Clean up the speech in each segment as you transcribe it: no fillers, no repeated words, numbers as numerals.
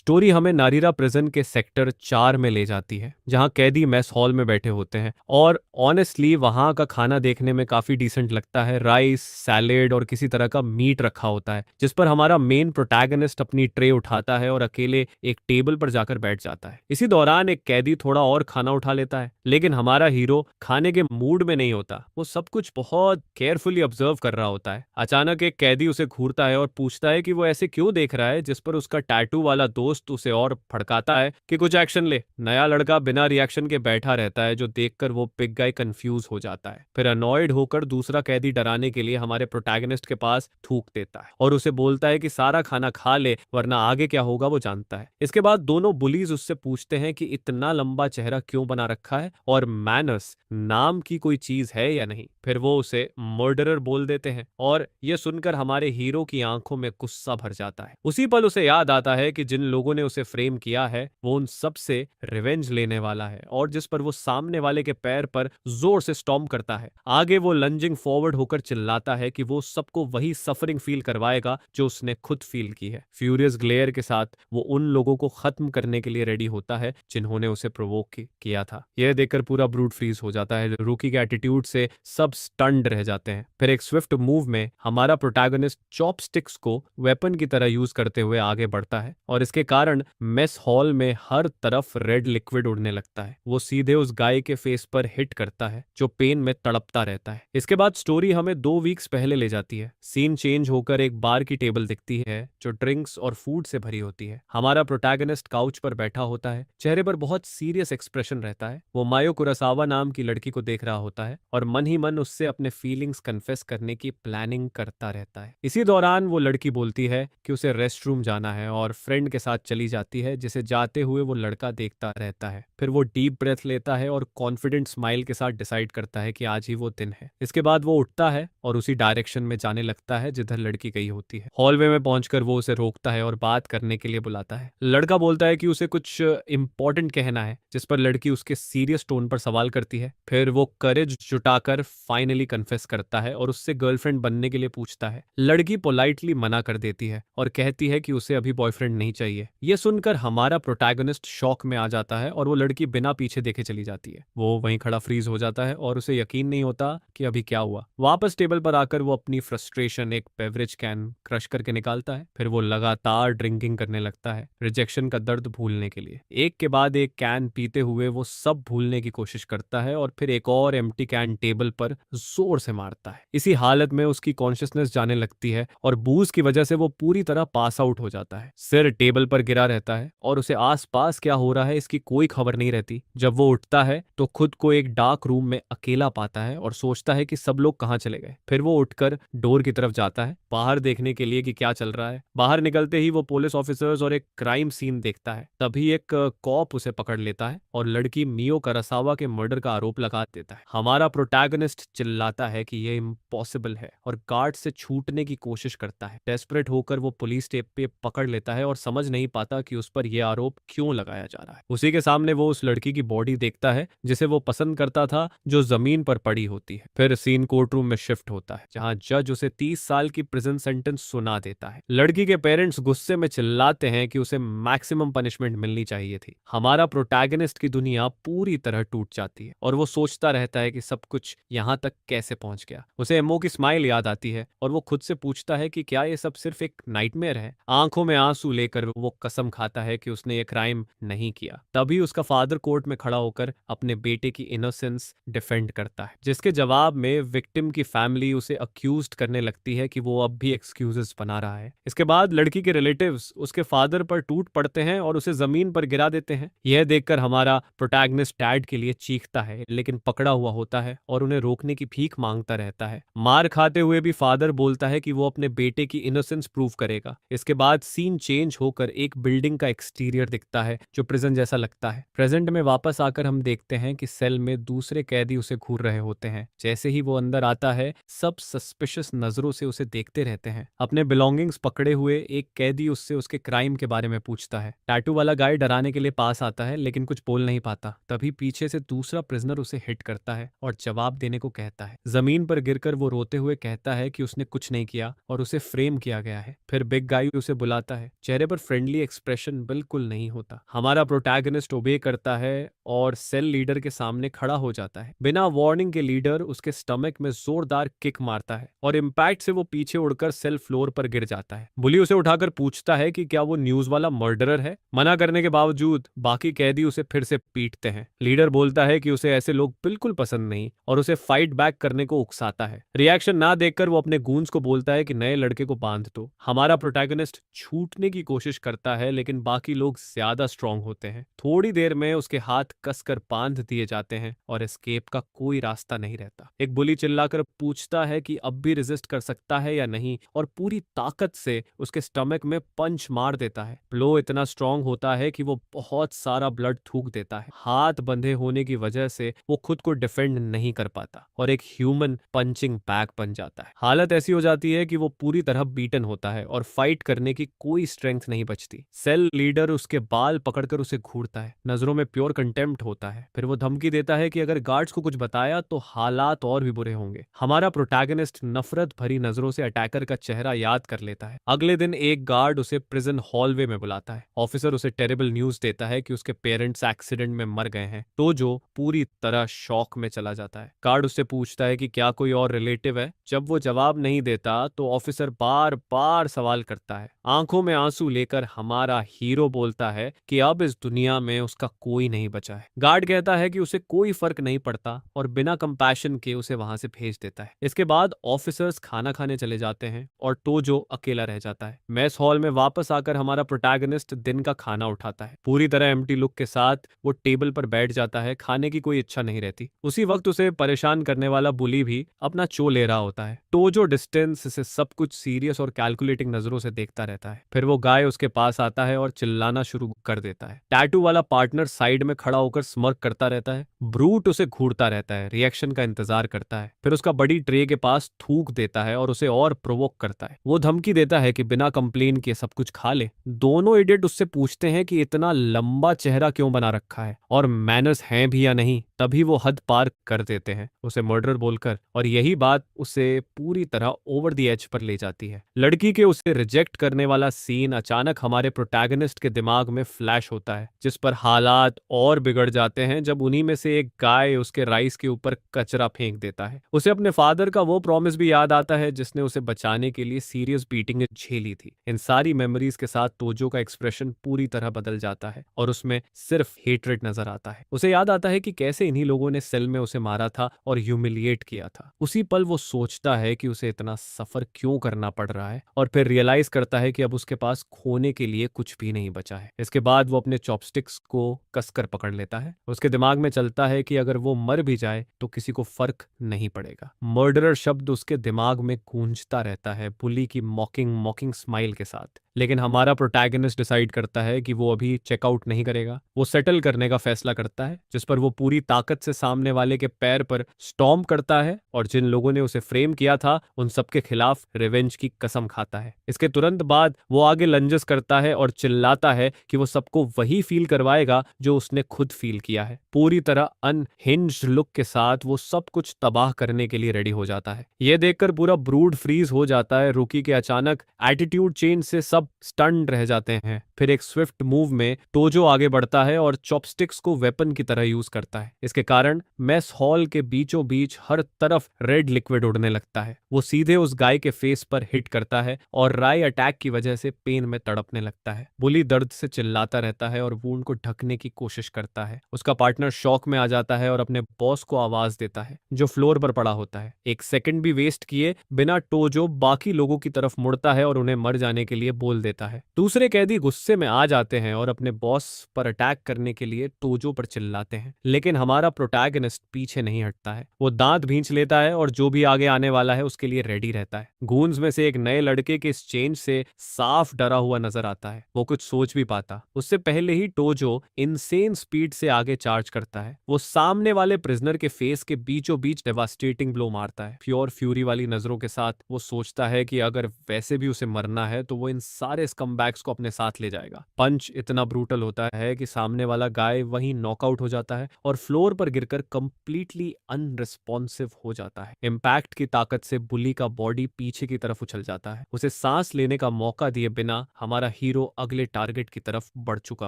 Story हमें नारीरा prison के sector 4 में ले जाती है, जहां कैदी मेस हॉल में बैठे होते हैं। और ऑनेस्टली वहां का खाना देखने में काफी डिसेंट लगता है। राइस, सैलेड और किसी तरह का मीट रखा होता है, जिस पर हमारा मेन प्रोटैगनिस्ट अपनी ट्रे उठाता है और अकेले एक टेबल पर जाकर बैठ जाता है। इसी दौरान एक कैदी थोड़ा और खाना उठा लेता है, लेकिन हमारा हीरो खाने के मूड में नहीं होता। वो सब कुछ बहुत केयरफुली ऑब्जर्व कर रहा होता है। अचानक एक कैदी उसे घूरता है और पूछता है कि वो ऐसे क्यों देख रहा है, जिस पर उसका टैटू वाला दोस्त उसे और भड़काता है कि कुछ एक्शन ले। नया लड़का बिना रिएक्शन के बैठा रहता है, जो देखकर वो पिग गाय कंफ्यूज हो जाता है। फिर अनॉयड होकर दूसरा कैदी डराने के लिए हमारे प्रोटैगनिस्ट के पास थूक देता है और उसे बोलता है कि सारा खाना खा ले, वरना आगे क्या होगा वो जानता है। इसके बाद दोनों बुलीज उससे पूछते हैं कि इतना लंबा चेहरा क्यों बना रखा है और मैनस नाम की कोई चीज है या नहीं। फिर वो उसे मर्डरर बोल देते हैं और ये सुनकर हमारे हीरो की आंखों में गुस्सा भर जाता है। उसी पल उसे याद आता है कि जिन लोगों ने उसे फ्रेम किया है वो उन सब से रिवेंज लेने वाला है, और जिस पर वो सामने वाले के पैर पर जोर से स्टॉम्प करता है। आगे वो लंजिंग फॉरवर्ड होकर चिल्लाता है कि वो सबको वही सफरिंग फील करवाएगा जो उसने खुद फील की है। फ्यूरियस ग्लेयर के साथ वो उन लोगों को खत्म करने के लिए रेडी होता है जिन्होंने उसे प्रोवोक किया था। यह देखकर पूरा ब्रूट फ्रीज हो जाता है। रूकी के एटीट्यूड से सब स्टन्ड रह जाते हैं। फिर एक स्विफ्ट मूव में हमारा प्रोटैगनिस्ट चॉपस्टिक्स को वेपन की तरह यूज करते हुए आगे बढ़ता है, और इसके कारण मेस हॉल में हर तरफ रेड लिक्विड उड़ने लगता है। वो सीधे उस गाय के फेस पर हिट करता है, जो पेन में तड़पता रहता है। इसके बाद स्टोरी हमें 2 वीक्स पहले ले जाती है। सीन चेंज होकर एक बार की टेबल दिखती है, जो ड्रिंक्स और फूड से भरी होती है। हमारा प्रोटैगनिस्ट काउच पर बैठा होता है, चेहरे पर बहुत सीरियस एक्सप्रेशन रहता है। वो मायो कुरासावा नाम की लड़की को देख रहा होता है और मन ही मन उससे अपने फीलिंग्स कन्फेस करने की प्लानिंग करता रहता है। इसी दौरान वो लड़की बोलती है कि उसे रेस्ट रूम जाना है और फ्रेंड के साथ चली जाती है, जिसे जाते हुए वो लड़का देखता रहता है। फिर वो डीप ब्रेथ लेता है और कॉन्फिडेंट स्माइल के साथ डिसाइड करता है कि आज ही वो दिन है। इसके बाद वो उठता है और उसी डायरेक्शन में जाने लगता है जिधर लड़की गई होती है। हॉलवे में पहुंचकर वो उसे रोकता है और बात करने के लिए बुलाता है। लड़का बोलता है कि उसे कुछ इंपॉर्टेंट कहना है, जिस पर लड़की उसके सीरियस टोन पर सवाल करती है। फिर वो करेज जुटाकर फाइनली कन्फेस करता है और उससे गर्लफ्रेंड बनने के लिए पूछता है। लड़की पोलाइटली मना कर देती है और कहती है कि उसे अभी बॉयफ्रेंड नहीं चाहिए। यह सुनकर हमारा प्रोटैगनिस्ट शॉक में आ जाता है और वो लड़की बिना पीछे देखे चली जाती है। वो वहीं खड़ा फ्रीज हो जाता है और उसे यकीन नहीं होता कि अभी क्या हुआ। वापस टेबल पर आकर वो अपनी फ्रस्ट्रेशन एक बेवरेज कैन क्रश करके निकालता है। फिर वो लगातार ड्रिंकिंग करने लगता है, रिजेक्शन का दर्द भूलने के लिए। एक के बाद एक कैन पीते हुए वो सब भूलने की कोशिश करता है और फिर एक और एम्प्टी कैन टेबल पर जोर से मारता है। इसी हालत में उसकी कॉन्शियसनेस जाने लगती है और बूज की वजह से वो पूरी तरह पास आउट हो जाता है। सिर टेबल पर गिरा रहता है और उसे आसपास क्या हो रहा है इसकी कोई खबर नहीं रहती। जब वो उठता है तो खुद को एक डार्क रूम में अकेला पाता है और सोचता है कि सब लोग कहाँ चले गए। फिर वो उठकर डोर की तरफ जाता है, बाहर देखने के लिए कि क्या चल रहा है। बाहर निकलते ही वो पुलिस ऑफिसर्स और एक क्राइम सीन देखता है। तभी एक कॉप उसे पकड़ लेता है और लड़की मियो कुरासावा के मर्डर का आरोप लगा देता है। हमारा प्रोटैगनिस्ट चिल्लाता है कि यह इम्पॉसिबल है और गार्ड से छूटने की कोशिश करता है। डेस्परेट होकर वो पुलिस टेप पे पकड़ लेता है और समझ नहीं पाता कि उस पर यह आरोप क्यों लगाया जा रहा है। उसी के सामने वो उस लड़की की बॉडी देखता है जिसे वो पसंद करता था, जो जमीन पर पड़ी होती है। फिर सीन कोर्ट रूम में शिफ्ट होता है, जहां जज उसे 30 साल की प्रिजन सेंटेंस सुना देता है। लड़की के पेरेंट्स गुस्से में चिल्लाते हैं कि उसे मैक्सिमम पनिशमेंट मिलनी चाहिए थी। हमारा प्रोटैगनिस्ट की दुनिया पूरी तरह टूट जाती है और वो सोचता रहता है कि सब कुछ यहाँ तक कैसे पहुंच गया। उसे एमओ की स्माइल याद आती है और वो खुद से पूछता है कि क्या ये सब सिर्फ एक नाइटमेयर है। आंखों में आंसू लेकर वो कसम खाता है कि उसने ये क्राइम नहीं किया। तभी उसका फादर कोर्ट में खड़ा होकर अपने बेटे की इनोसेंस डिफेंड करता है, जिसके जवाब में विक्टिम की फैमिली उसे अक्यूज्ड करने लगती है कि वो अब भी एक्सक्यूजेस बना रहा है। इसके बाद लड़की के रिलेटिव्स उसके फादर पर टूट पड़ते हैं और उसे जमीन पर गिरा देते हैं। यह देखकर हमारा प्रोटैगनिस्ट डैड के लिए चीखता है, लेकिन पकड़ा हुआ होता है और उन्हें रोकने की भीख मांगता रहता है। मार खाते हुए भी फादर बोलता है कि वो अपने बेटे की इनोसेंस प्रूव करेगा। इसके बाद सीन चेंज होकर एक बिल्डिंग का एक्सटीरियर दिखता है, जो प्रिजन जैसा लगता है। प्रेजेंट में वापस आकर हम देखते हैं कि सेल में दूसरे कैदी उसे घूर रहे होते हैं। जैसे ही वो अंदर आता है, सब सस्पिशियस नजरों से उसे देखते रहते हैं। अपने बिलोंगिंग्स पकड़े हुए एक कैदी उससे उसके क्राइम के बारे में पूछता है। टैटू वाला गाय डराने के लिए पास आता है, लेकिन कुछ बोल नहीं पाता। तभी पीछे से दूसरा प्रिजनर उसे हिट करता है और जवाब देने को कहता है। जमीन पर गिरकर वो रोते हुए कहता है कि उसने कुछ नहीं किया और उसे फ्रेम किया गया है। फिर बिग गाय उसे बुलाता है, चेहरे पर फ्रेंडली फ्रेंडली एक्सप्रेशन बिल्कुल नहीं होता। हमारा प्रोटैगनिस्ट ओबे करता है और सेल लीडर के सामने खड़ा हो जाता है। बिना वार्निंग के लीडर उसके स्टमक में जोरदार किक मारता है और इम्पैक्ट से वो पीछे उड़कर सेल फ्लोर पर गिर जाता है। बुली उसे उठाकर पूछता है कि क्या वो न्यूज वाला मर्डरर है। मना करने के बावजूद बाकी कैदी उसे फिर से पीटते हैं। लीडर बोलता है कि उसे ऐसे लोग बिल्कुल पसंद नहीं और उसे फाइट बैक करने को उकसाता है। रिएक्शन ना देखकर वो अपने गूंज को बोलता है कि नए लड़के को बांध दो। हमारा प्रोटैगनिस्ट छूटने की कोशिश करता है लेकिन बाकी लोग ज्यादा स्ट्रांग होते हैं। थोड़ी देर में उसके हाथ कसकर बांध दिए जाते हैं और एस्केप का कोई रास्ता नहीं रहता। एक बुली चिल्लाकर पूछता है कि अब भी रेजिस्ट कर सकता है या नहीं और पूरी ताकत से उसके स्टमक में पंच मार देता है। ब्लो इतना स्ट्रांग होता है कि वो बहुत सारा ब्लड थूक देता है। हाथ बंधे होने की वजह से वो खुद को डिफेंड नहीं कर पाता और एक ह्यूमन पंचिंग बैग बन जाता है। हालत ऐसी हो जाती है कि वो पूरी तरह बीटन होता है और फाइट करने की कोई स्ट्रेंथ नहीं बचती। सेल लीडर उसके बाल पकड़कर उसे घूरता है। नजरों में प्योर कंटेम्प्ट होता है। फिर वो धमकी देता है कि अगर गार्ड्स को कुछ बताया तो हालात और भी बुरे होंगे। हमारा प्रोटैगनिस्ट नफरत भरी नजरों से अटैकर का चेहरा याद कर लेता है। अगले दिन एक गार्ड उसे प्रिजन हॉलवे में बुलाता है। ऑफिसर उसे टेरिबल न्यूज देता है कि उसके पेरेंट्स एक्सीडेंट में मर गए हैं। तो जो पूरी तरह शॉक में चला जाता है। गार्ड उससे पूछता है कि क्या कोई और रिलेटिव है। जब वो जवाब नहीं देता तो ऑफिसर बार बार सवाल करता है। आंखों में आंसू लेकर हमारा हीरो बोलता है कि अब इस दुनिया में उसका कोई नहीं बचा है। गार्ड कहता है कि उसे कोई फर्क नहीं पड़ता और बिना कंपैशन के उसे वहां से भेज देता है। इसके बाद ऑफिसर्स खाना खाने चले जाते हैं और टोजो अकेला रह जाता है। मेस हॉल में वापस आकर हमारा प्रोटैगनिस्ट दिन का खाना उठाता है। पूरी तरह एम्प्टी लुक के साथ वो टेबल पर बैठ जाता है। खाने की कोई इच्छा नहीं रहती। उसी वक्त उसे परेशान करने वाला बुली भी अपना चो ले रहा होता है। टोजो डिस्टेंस से सब कुछ सीरियस और कैलकुलेटिंग नजरों से देखता रहता है। फिर वो गाय उसके पास आता है और चिल्लाना शुरू कर देता है। टैटू वाला पार्टनर साइड में खड़ा होकर स्मर्क करता रहता है। ब्रूट उसे घूरता रहता है, रिएक्शन का इंतजार करता है। फिर उसका बड़ी ट्रे के पास थूक देता है और उसे और प्रोवोक करता है। वो धमकी देता है कि बिना कंप्लेन किए सब कुछ खा ले। दोनों इडियट उससे पूछते हैं कि इतना लंबा चेहरा क्यों बना रखा है और मैनर्स हैं भी या नहीं। तभी वो हद पार कर देते हैं उसे मर्डर बोलकर और यही बात उसे पूरी तरह ओवर द एज पर ले जाती है। लड़की के उसे रिजेक्ट करने वाला सीन अचानक हमारे प्रोटैगनिस्ट के दिमाग में फ्लैश होता है, जिस पर हालात और बिगड़ जाते हैं जब उन्हीं में से एक गाय उसके राइस के ऊपर कचरा फेंक देता है। उसे अपने फादर का वो प्रॉमिस भी याद आता है जिसने उसे बचाने के लिए सीरियस बीटिंग झेली थी। इन सारी मेमोरीज के साथ तोजो का एक्सप्रेशन पूरी तरह बदल जाता है और उसमें सिर्फ हेट्रेड नजर आता है। उसे याद आता है कि कैसे इन्हीं लोगों ने सेल में उसे मारा था और ह्यूमिलिएट किया था। उसी पल वो सोचता है कि उसे इतना सफर क्यों करना पड़ रहा है और फिर रियलाइज करता है कि अब उसके पास खोने के लिए कुछ भी नहीं बचा है। इसके बाद वो अपने चॉपस्टिक्स को कसकर पकड़ लेता है। उसके दिमाग में चलता है कि अगर वो मर भी जाए तो किसी को फर्क नहीं पड़ेगा। मर्डरर शब्द उसके दिमाग में गूंजता रहता है, बुली की मॉकिंग मॉकिंग स्माइल के साथ। लेकिन हमारा प्रोटैगनिस्ट डिसाइड करता है कि वो अभी चेकआउट नहीं करेगा। वो सेटल करने का फैसला करता है, जिस पर वो पूरी ताकत से सामने वाले के पैर पर स्टॉम्प करता है और जिन लोगों ने उसे फ्रेम किया था उन सबके खिलाफ रिवेंज की कसम खाता है। इसके तुरंत बाद वो आगे लंजेस करता है और चिल्लाता है कि वो सबको वही फील करवाएगा जो उसने खुद फील किया है। पूरी तरह अनहिंज्ड लुक के साथ वो सब कुछ तबाह करने के लिए रेडी हो जाता है। यह देखकर पूरा ब्रूड फ्रीज हो जाता है। रूकी के अचानक एटीट्यूड चेंज से सब स्टन्ड रह जाते हैं। फिर एक स्विफ्ट मूव में टोजो आगे बढ़ता है और चॉपस्टिक्स को वेपन की तरह यूज करता है। इसके कारण मेस हॉल के बीचों बीच हर तरफ रेड लिक्विड उड़ने लगता है। वो सीधे उस गाय के फेस पर हिट करता है और राय अटैक की वजह से पेन में तड़पने लगता है। बुली दर्द से चिल्लाता रहता है और वूंड को ढकने की कोशिश करता है। उसका पार्टनर शॉक में आ जाता है और अपने बॉस को आवाज देता है जो फ्लोर पर पड़ा होता है। एक सेकंड भी वेस्ट किए बिना टोजो बाकी लोगों की तरफ मुड़ता है और उन्हें मर जाने के लिए बोल देता है। दूसरे कैदी गुस्से में आ जाते हैं और अपने बॉस पर अटैक करने के लिए टोजो पर चिल्लाते हैं, लेकिन हमारा प्रोटैगनिस्ट पीछे नहीं हटता है। वो दांत भींच लेता है और जो भी आगे आने वाला है उसके लिए रेडी रहता है। गूंज में से एक नए लड़के के इस चेंज से साफ डरा हुआ नजर आता है। वो कुछ सोच भी पाता उससे पहले ही टोजो इनसेन स्पीड से आगे चार्ज करता है। वो सामने वाले प्रिजनर के फेस के बीचों बीच डेवास्टेटिंग ब्लो मारता है। प्योर फ्यूरी वाली नजरों के साथ वो सोचता है कि अगर वैसे भी उसे मरना है तो वो इन सारे स्कमबैग्स को अपने साथ ले जाएगा। पंच इतना ब्रूटल होता है कि सामने वाला गाय वहीं नॉकआउट हो जाता है और फ्लोर पर गिरकर कंप्लीटली अनरिस्पॉन्सिव हो जाता है। इम्पैक्ट की ताकत से बुली का बॉडी पीछे की तरफ उछल जाता है। उसे सांस लेने का मौका दिए बिना हमारा हीरो अगले टारगेट की तरफ बढ़ चुका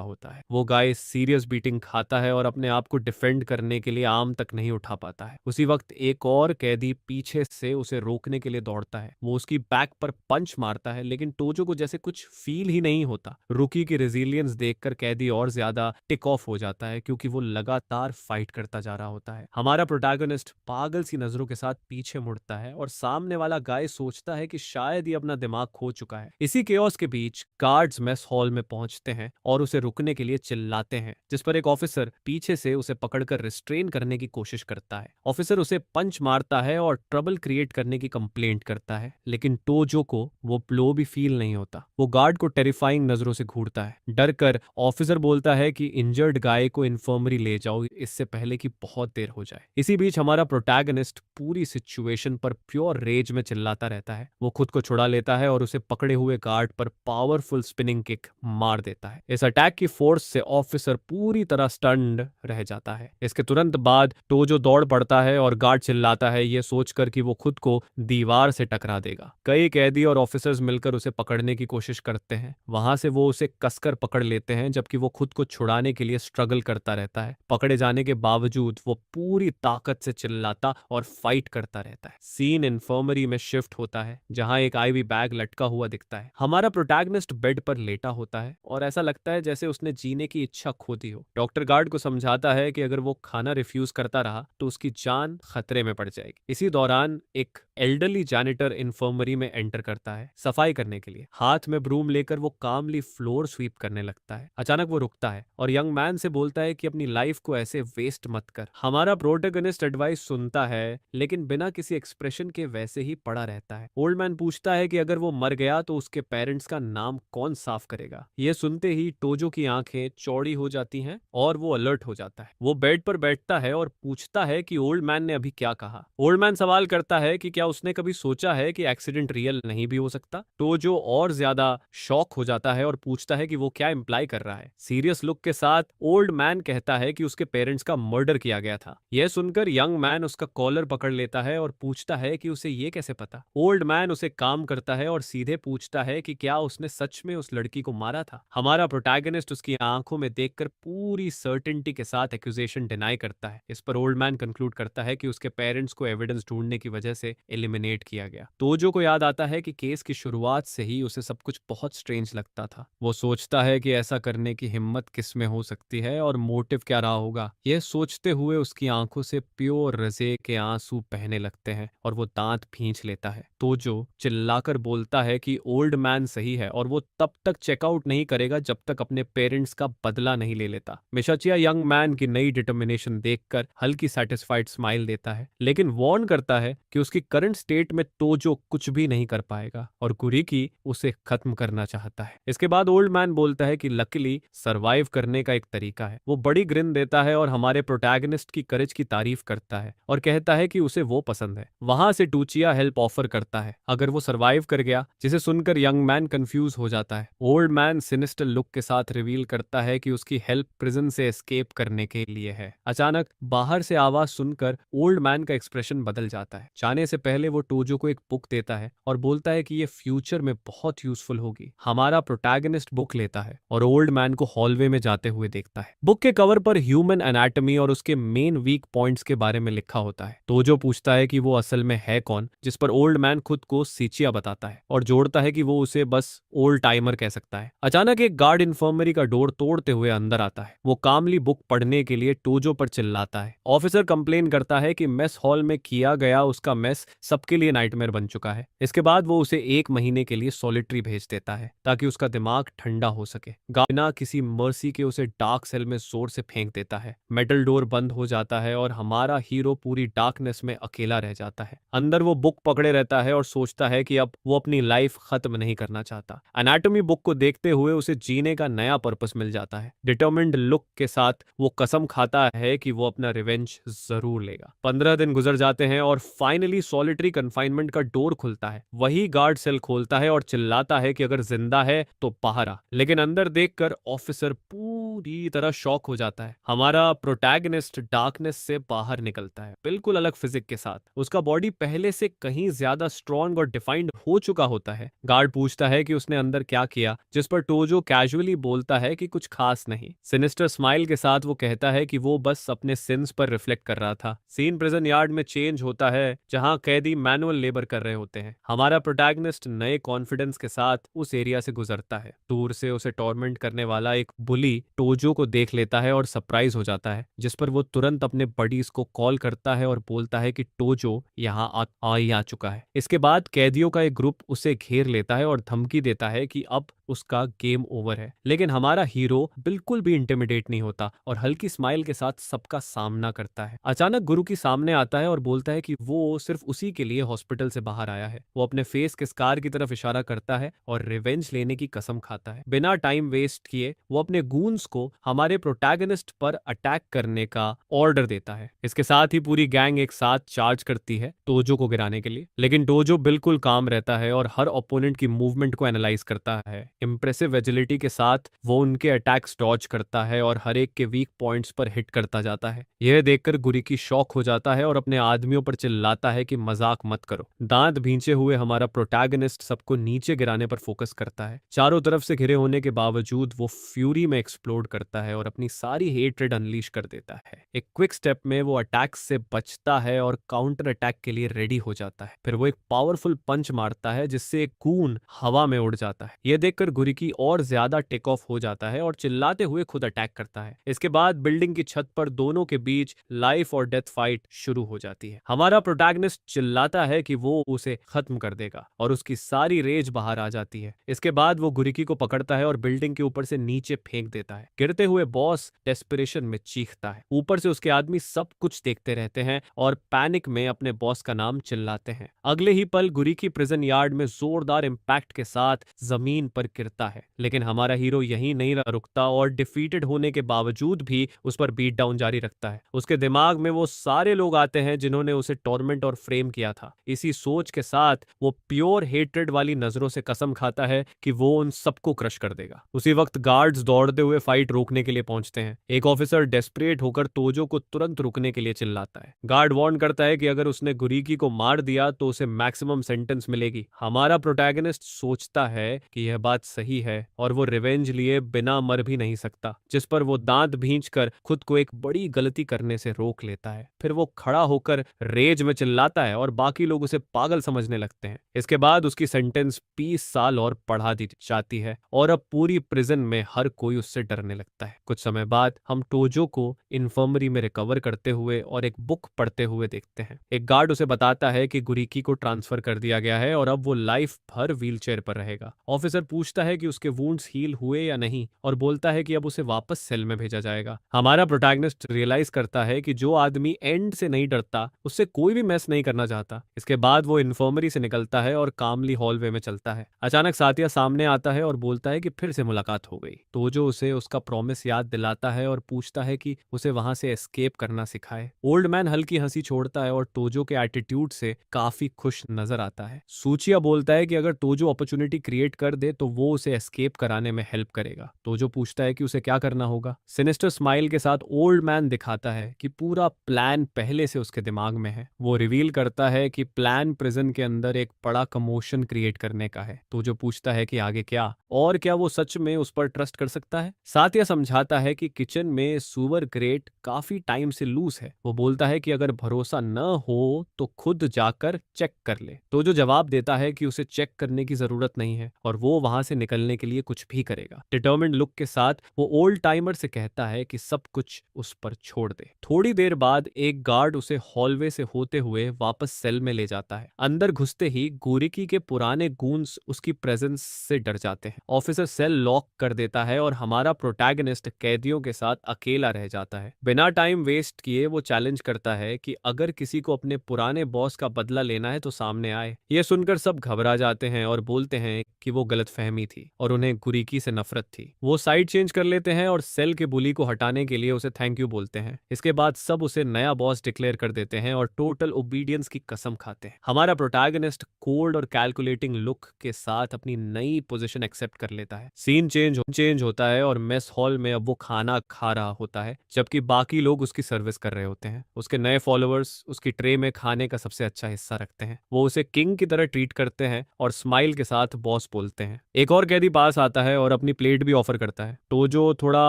होता है। वो गाय सीरियस बीटिंग खाता है और अपने आप को डिफेंड करने के लिए आर्म तक नहीं उठा पाता है। उसी वक्त एक और कैदी पीछे से उसे रोकने के लिए दौड़ता है। वो उसकी बैक पर पंच मारता है, लेकिन टोजो को जैसे कुछ फील ही नहीं होता। रुकी की रेजिलियंस देखकर कैदी और ज्यादा टिक ऑफ हो जाता है, क्योंकि वो लगातार फाइट करता जा रहा होता है। हमारा प्रोटैगनिस्ट पागल सी नजरों के साथ पीछे मुड़ता है और सामने वाला गाय सोचता है कि शायद ये अपना दिमाग खो चुका है। इसी केओस के बीच गार्ड्स मेस हॉल में पहुंचते हैं और उसे रुकने के लिए चिल्लाते हैं, जिस पर एक ऑफिसर पीछे से उसे पकड़कर रिस्ट्रेन करने की कोशिश करता है। ऑफिसर उसे पंच मारता है और ट्रबल क्रिएट करने की कंप्लेंट करता है, लेकिन टोजो को वो ब्लो भी फील नहीं होता। वो गार्ड को टेरिफाइंग नजरों से घूरता है। डर कर ऑफिसर बोलता है कि इंजर्ड गाय को इन्फर्मरी ले जाओ, इससे पहले कि बहुत देर हो जाए। इसी बीच हमारा प्रोटैगनिस्ट पूरी सिचुएशन पर प्योर रेज में चिल्लाता रहता है। वो खुद को छुड़ा लेता है और उसे पकड़े हुए गार्ड पर पावरफुल स्पिनिंग किक मार देता है। इस अटैक की फोर्स से ऑफिसर पूरी तरह स्टन्ड रह जाता है। इसके तुरंत बाद टोजो दौड़ पड़ता है और गार्ड चिल्लाता है, ये सोचकर कि वो खुद को दीवार से टकरा देगा। कई कैदी और ऑफिसर्स मिलकर उसे पकड़ने की कोशिश करते हैं। वहां से वो उसे कसकर पकड़ लेते हैं, जबकि वो खुद को छुड़ाने के लिए स्ट्रगल करता रहता है। पकड़े जाने के बावजूद वो पूरी ताकत से चिल्लाता और फाइट करता रहता है। सीन इन्फर्मरी में शिफ्ट होता है, जहां एक आईवी बैग लटका हुआ दिखता है। हमारा प्रोटैगनिस्ट बेड पर लेटा होता है और ऐसा लगता है जैसे उसने जीने की इच्छा खो दी हो। डॉक्टर गार्ड को समझाता है कि अगर वो खाना रिफ्यूज करता रहा तो उसकी जान खतरे में पड़ जाएगी। इसी दौरान एक एल्डरली जैनिटर इन्फर्मरी में एंटर करता है सफाई करने के लिए। हाथ में ब्रूम लेकर वो कामली फ्लोर स्वीप करने लगता है। अचानक वो रुकता है और यंग मैन से बोलता है कि अपनी लाइफ को ऐसे वेस्ट मत कर। हमारा प्रोटैगनिस्ट एडवाइस सुनता है, लेकिन बिना किसी एक्सप्रेशन के वैसे ही पड़ा रहता है। ओल्ड मैन पूछता है कि अगर वो मर गया तो उसके पेरेंट्स का नाम कौन साफ करेगा। ये सुनते ही टोजो की आंखें चौड़ी हो जाती हैं और वो अलर्ट हो जाता है। वो बेड पर बैठता है और पूछता है कि ओल्ड मैन ने अभी क्या कहा। ओल्ड मैन सवाल करता है कि क्या उसने कभी सोचा है कि एक्सीडेंट रियल नहीं भी हो सकता। टोजो और ज्यादा शॉक हो जाता है और पूछता है कि वो क्या इंप्लाई कर रहा है। सीरियस लुक के साथ ओल्ड मैन कहता है कि उसके पेरेंट्स का मर्डर किया गया था। यह सुनकर यंग मैन उसका कॉलर पकड़ लेता है और पूछता है कि उसे ये कैसे पता। ओल्ड मैन उसे काम करता है और सीधे पूछता है कि क्या उसने सच में उस लड़की को मारा था। हमारा प्रोटैगनिस्ट उसकी आंखों में देखकर पूरी सर्टेनिटी के साथ एक्यूजेशन डिनाई करता है। इस पर ओल्ड मैन कंक्लूड करता है कि उसके पेरेंट्स को एविडेंस ढूंढने की वजह से एलिमिनेट किया गया। टोजो को याद आता है कि केस की शुरुआत से ही उसे सब कुछ बहुत स्ट्रेंज लगता था। वो सोचता है कि ऐसा करने की हिम्मत किस में हो सकती है और मोटिव क्या रहा होगा। यह सोचते हुए उसकी आंखों से प्योर रजे के आंसू बहने लगते हैं और वो दांत भींच लेता है। टोजो चिल्लाकर बोलता है कि ओल्ड मैन सही है और वो तब तक चेकआउट नहीं करेगा जब तक अपने पेरेंट्स का बदला नहीं ले लेता। मिशाचिया यंग मैन की नई डिटर्मिनेशन देखकर हल्की सेटिस्फाइड स्माइल देता है, लेकिन वार्न करता है कि उसकी करंट स्टेट में टोजो कुछ भी नहीं कर पाएगा और कुरीकी उसे खत्म करना चाहता है। इसके बाद ओल्ड मैन बोलता है कि लकीली सरवाइव करने का एक तरीका है। वो बड़ी ग्रिन देता है और हमारे प्रोटैगनिस्ट की करेज की तारीफ करता है और कहता है कि उसे वो पसंद है। वहां से टूचिया हेल्प ऑफर करता है अगर वो सरवाइव कर गया, जिसे सुनकर यंग मैन कंफ्यूज हो जाता है। ओल्ड मैन सिनिस्टर लुक के साथ रिवील करता है कि उसकी हेल्प प्रिजन से एस्केप करने के लिए है। अचानक बाहर से आवाज सुनकर ओल्ड मैन का एक्सप्रेशन बदल जाता है। जाने से पहले वो टोजो को एक बुक देता है और बोलता है कि ये फ्यूचर में बहुत यूजफुल होगी। हमारा प्रोटैगनिस्ट बुक लेता है और ओल्ड मैन को हॉलवे में जाते हुए देखता है। बुक के कवर पर ह्यूमन एनाटॉमी और उसके मेन वीक पॉइंट्स के बारे में लिखा होता है। टोजो पूछता है कि वो असल में है कौन, जिस पर ओल्ड मैन खुद को सीचिया बताता है और जोड़ता है कि वो उसे बस ओल्ड टाइमर कह सकता है। अचानक एक गार्ड इन्फर्मरी का डोर तोड़ते हुए अंदर आता है। वो कामली बुक पढ़ने के लिए टोजो पर चिल्लाता है। ऑफिसर कंप्लेन करता है कि मेस हॉल में किया गया उसका मेस सबके लिए नाइटमेयर बन चुका है। इसके बाद वो उसे 1 महीने के लिए सॉलिटरी भेज देता है ताकि उसका दिमाग ठंडा हो सके। बिना किसी मर्सी के उसे डार्क सेल में जोर से फेंक देता है। मेटल डोर बंद हो जाता है और हमारा हीरो पूरी डार्कनेस में अकेला रह जाता है। अंदर वो बुक पकड़े रहता है और सोचता है कि अब वो अपनी लाइफ खत्म नहीं करना चाहता। एनाटॉमी बुक को देखते हुए उसे जीने का नया पर्पस मिल जाता है। डिटर्मिन्ड लुक के साथ वो कसम खाता है कि वो अपना रिवेंज जरूर लेगा। 15 दिन गुजर जाते हैं और फाइनली सॉलिटरी कन्फाइनमेंट का डोर खुलता है। वही गार्ड सेल खोलता है और चिल्लाता है है कि अगर जिंदा है तो बाहर आ, लेकिन अंदर देखकर ऑफिसर पूरी तरह शॉक हो जाता है। हमारा प्रोटैगनिस्ट डार्कनेस से बाहर निकलता है, बिल्कुल अलग फिजिक के साथ। उसका बॉडी पहले से कहीं ज्यादा स्ट्रॉन्ग और डिफाइंड हो चुका होता है। गार्ड पूछता है कि उसने अंदर क्या किया, जिस पर टोजो कैजुअली बोलता है कि कुछ खास नहीं। सिनिस्टर स्माइल के साथ वो कहता है कि वो बस अपने सिंस पर रिफ्लेक्ट कर रहा था। सीन प्रिजन यार्ड में चेंज होता है, जहां कैदी मैनुअल लेबर कर रहे होते हैं। हमारा प्रोटैगनिस्ट नए कॉन्फिडेंस के साथ उस एरिया से गुजरता है। दूर से उसे टॉर्मेंट करने वाला एक बुली टोजो को देख लेता है और सरप्राइज हो जाता है, जिस पर वो तुरंत अपने बडीज को कॉल करता है और बोलता है कि टोजो यहाँ आ चुका है। इसके बाद कैदियों का एक ग्रुप उसे घेर लेता है और धमकी देता है कि अब उसका गेम ओवर है। लेकिन हमारा हीरो बिल्कुल भी इंटिमिडेट नहीं होता और हल्की स्माइल के साथ सबका सामना करता है। अचानक गुरु की सामने आता है और बोलता है कि वो सिर्फ उसी के लिए हॉस्पिटल से बाहर आया है। वो अपने फेस के स्कार की तरफ इशारा करता है और रिवेंज लेने की कसम खाता है। बिना टाइम वेस्ट किए वो अपने गूंस को हमारे प्रोटैगनिस्ट पर अटैक करने का ऑर्डर देता है। इसके साथ ही पूरी गैंग एक साथ चार्ज करती है टोजो को गिराने के लिए, लेकिन टोजो बिल्कुल काम रहता है और हर ओपोनेंट की मूवमेंट को एनालाइज करता है। इंप्रेसिव एजिलिटी के साथ वो उनके अटैक्स डॉज करता है और हर एक के वीक पॉइंट्स पर हिट करता जाता है। यह देखकर गुरिकी शॉक हो जाता है और अपने आदमियों पर चिल्लाता है कि मजाक मत करो। दांत भींचे हुए हमारा प्रोटैगनिस्ट सबको नीचे गिराने पर फोकस करता है। चारों तरफ से घिरे होने के बावजूद वो फ्यूरी में एक्सप्लोड करता है और अपनी सारी हेट्रेड अनलीश कर देता है। एक क्विक स्टेप में वो अटैक्स से बचता है और काउंटर अटैक के लिए रेडी हो जाता है। फिर वो एक पावरफुल पंच मारता है जिससे एक कून हवा में उड़ जाता है। यह देखकर गुरिकी और ज्यादा टेक ऑफ हो जाता है और चिल्लाते हुए खुद अटैक करता है। इसके बाद बिल्डिंग की छत पर दोनों के बीच लाइफ और डेथ फाइट शुरू हो जाती है। हमारा प्रोटैगनिस्ट चिल्लाता है कि वो उसे खत्म कर देगा और उसकी सारी रेज बाहर आ जाती है। इसके बाद वो गुरिकी को पकड़ता है और बिल्डिंग के ऊपर से नीचे फेंक देता है। गिरते हुए बॉस डेस्पिरेशन में चीखता है। ऊपर से उसके आदमी सब कुछ देखते रहते हैं और पैनिक में अपने बॉस का नाम चिल्लाते हैं। अगले ही पल गुरिकी प्रिजन यार्ड में जोरदार इंपैक्ट के साथ जमीन पर गिरता है, लेकिन हमारा हीरो यहीं नहीं रुकता और डिफीटेड होने के बावजूद भी उस पर बीट डाउन जारी रखता है। उसके दिमाग में वो सारे लोग आते हैं जिन्होंने उसे टॉर्मेंट और फ्रेम किया था। इसी सोच के साथ वो प्योर हेट्रेड वाली नजरों से कसम खाता है कि वो उन सबको क्रश कर देगा। उसी वक्त गार्ड्स दौड़ते हुए फाइट रोकने के लिए पहुंचते हैं। एक ऑफिसर डेस्परेट होकर तोजो को तुरंत रुकने के लिए चिल्लाता है। गार्ड वार्न करता है कि अगर उसने गुरिकी को मार दिया तो उसे मैक्सिमम सेंटेंस मिलेगी। हमारा प्रोटैगनिस्ट सोचता है कि यह बात सही है और वो रिवेंज लिए बिना मर भी नहीं सकता, जिस पर वो दांत भींचकर खुद को एक बड़ी गलती करने से रोक लेता है। फिर वो खड़ा होकर रेज में चिल्लाता है और बाकी लोग उसे पागल समझने लगते हैं। इसके बाद उसकी सेंटेंस 20 साल और बढ़ा दी जाती है और अब पूरी प्रिजन में हर कोई उससे डरने लगता है। कुछ समय बाद हम टोजो को इन्फर्मरी में रिकवर करते हुए और एक बुक पढ़ते हुए देखते हैं। एक गार्ड उसे बताता है कि गुरिकी को ट्रांसफर कर दिया गया है और अब वो लाइफ भर व्हीलचेयर पर रहेगा। ऑफिसर पूछता है कि उसके वुंड्स हील हुए या नहीं और बोलता है कि अब उसे वापस सेल में भेजा जाएगा। हमारा प्रोटैगनिस्ट रियलाइज करता है कि जो आदमी एंड से नहीं डरता उससे कोई भी मैस नहीं करना चाहता। इसके बाद वो इन्फर्मरी से निकलता है और कामली हॉलवे में चलता है। अचानक साथिया सामने आता है और बोलता है कि फिर से मुलाकात हो गई। टोजो उसे उसका प्रॉमिस याद दिलाता है और पूछता है कि उसे वहां से एस्केप करना सिखाए। ओल्ड मैन हल्की हंसी छोड़ता है और टोजो के एटीट्यूड से काफी खुश नजर आता है। सूचिया बोलता है कि अगर टोजो अपॉर्चुनिटी क्रिएट कर दे तो वो उसे एस्केप कराने में हेल्प करेगा। टोजो पूछता है कि उसे क्या करना होगा। सिनिस्टर स्माइल के साथ ओल्ड मैन दिखाता है कि पूरा प्लान पहले से उसके दिमाग में है। वो रिवील करता है कि प्लान प्रिजन के अंदर एक बड़ा कमोशन क्रिएट करने का है। टोजो पूछता है कि आगे क्या, और क्या वो सच में उस पर ट्रस्ट कर सकता है। साथिया समझाता है कि किचन में सुअर ग्रेट काफी टाइम से लूज है। वो बोलता है कि अगर भरोसा न हो तो खुद जाकर चेक कर ले। तो जो जवाब देता है कि उसे चेक करने की जरूरत नहीं है और वो वहां से निकलने के लिए कुछ भी करेगा। डिटर्मिन्ड लुक के साथ वो ओल्ड टाइमर से कहता है कि सब कुछ उस पर छोड़ दे। थोड़ी देर बाद एक गार्ड उसे हॉलवे से होते हुए वापस सेल में ले जाता है। अंदर घुसते ही गोरिकी के पुराने गूंस उसकी प्रेजेंस से डर जाते हैं। ऑफिसर सेल लॉक कर देता है और हमारा प्रोटैगनिस्ट कैदियों के साथ अकेला रह जाता है। बिना टाइम वेस्ट किए वो चैलेंज करता है कि अगर किसी को अपने पुराने बॉस का बदला लेना है तो सामने आए। यह सुनकर सब घबरा जाते हैं और बोलते हैं कि वो गलतफहमी कमी थी और उन्हें गुरीकी से नफरत थी। वो साइड चेंज कर लेते हैं और सेल के बुली को हटाने के लिए उसे थैंक यू बोलते हैं। इसके बाद सब उसे नया बॉस डिक्लेयर कर देते हैं और टोटल ओबीडियंस की कसम खाते हैं। हमारा प्रोटैगनिस्ट कोल्ड और कैलकुलेटिंग लुक के साथ अपनी नई पोजीशन एक्सेप्ट कर लेता है। सीन चेंज होता है और मेस हॉल में अब वो खाना खा रहा होता है जबकि बाकी लोग उसकी सर्विस कर रहे होते हैं। उसके नए फॉलोअर्स उसकी ट्रे में खाने का सबसे अच्छा हिस्सा रखते हैं। वो उसे किंग की तरह ट्रीट करते हैं और स्माइल के साथ बॉस बोलते हैं। एक और कैदी पास आता है और अपनी प्लेट भी ऑफर करता है। टोजो थोड़ा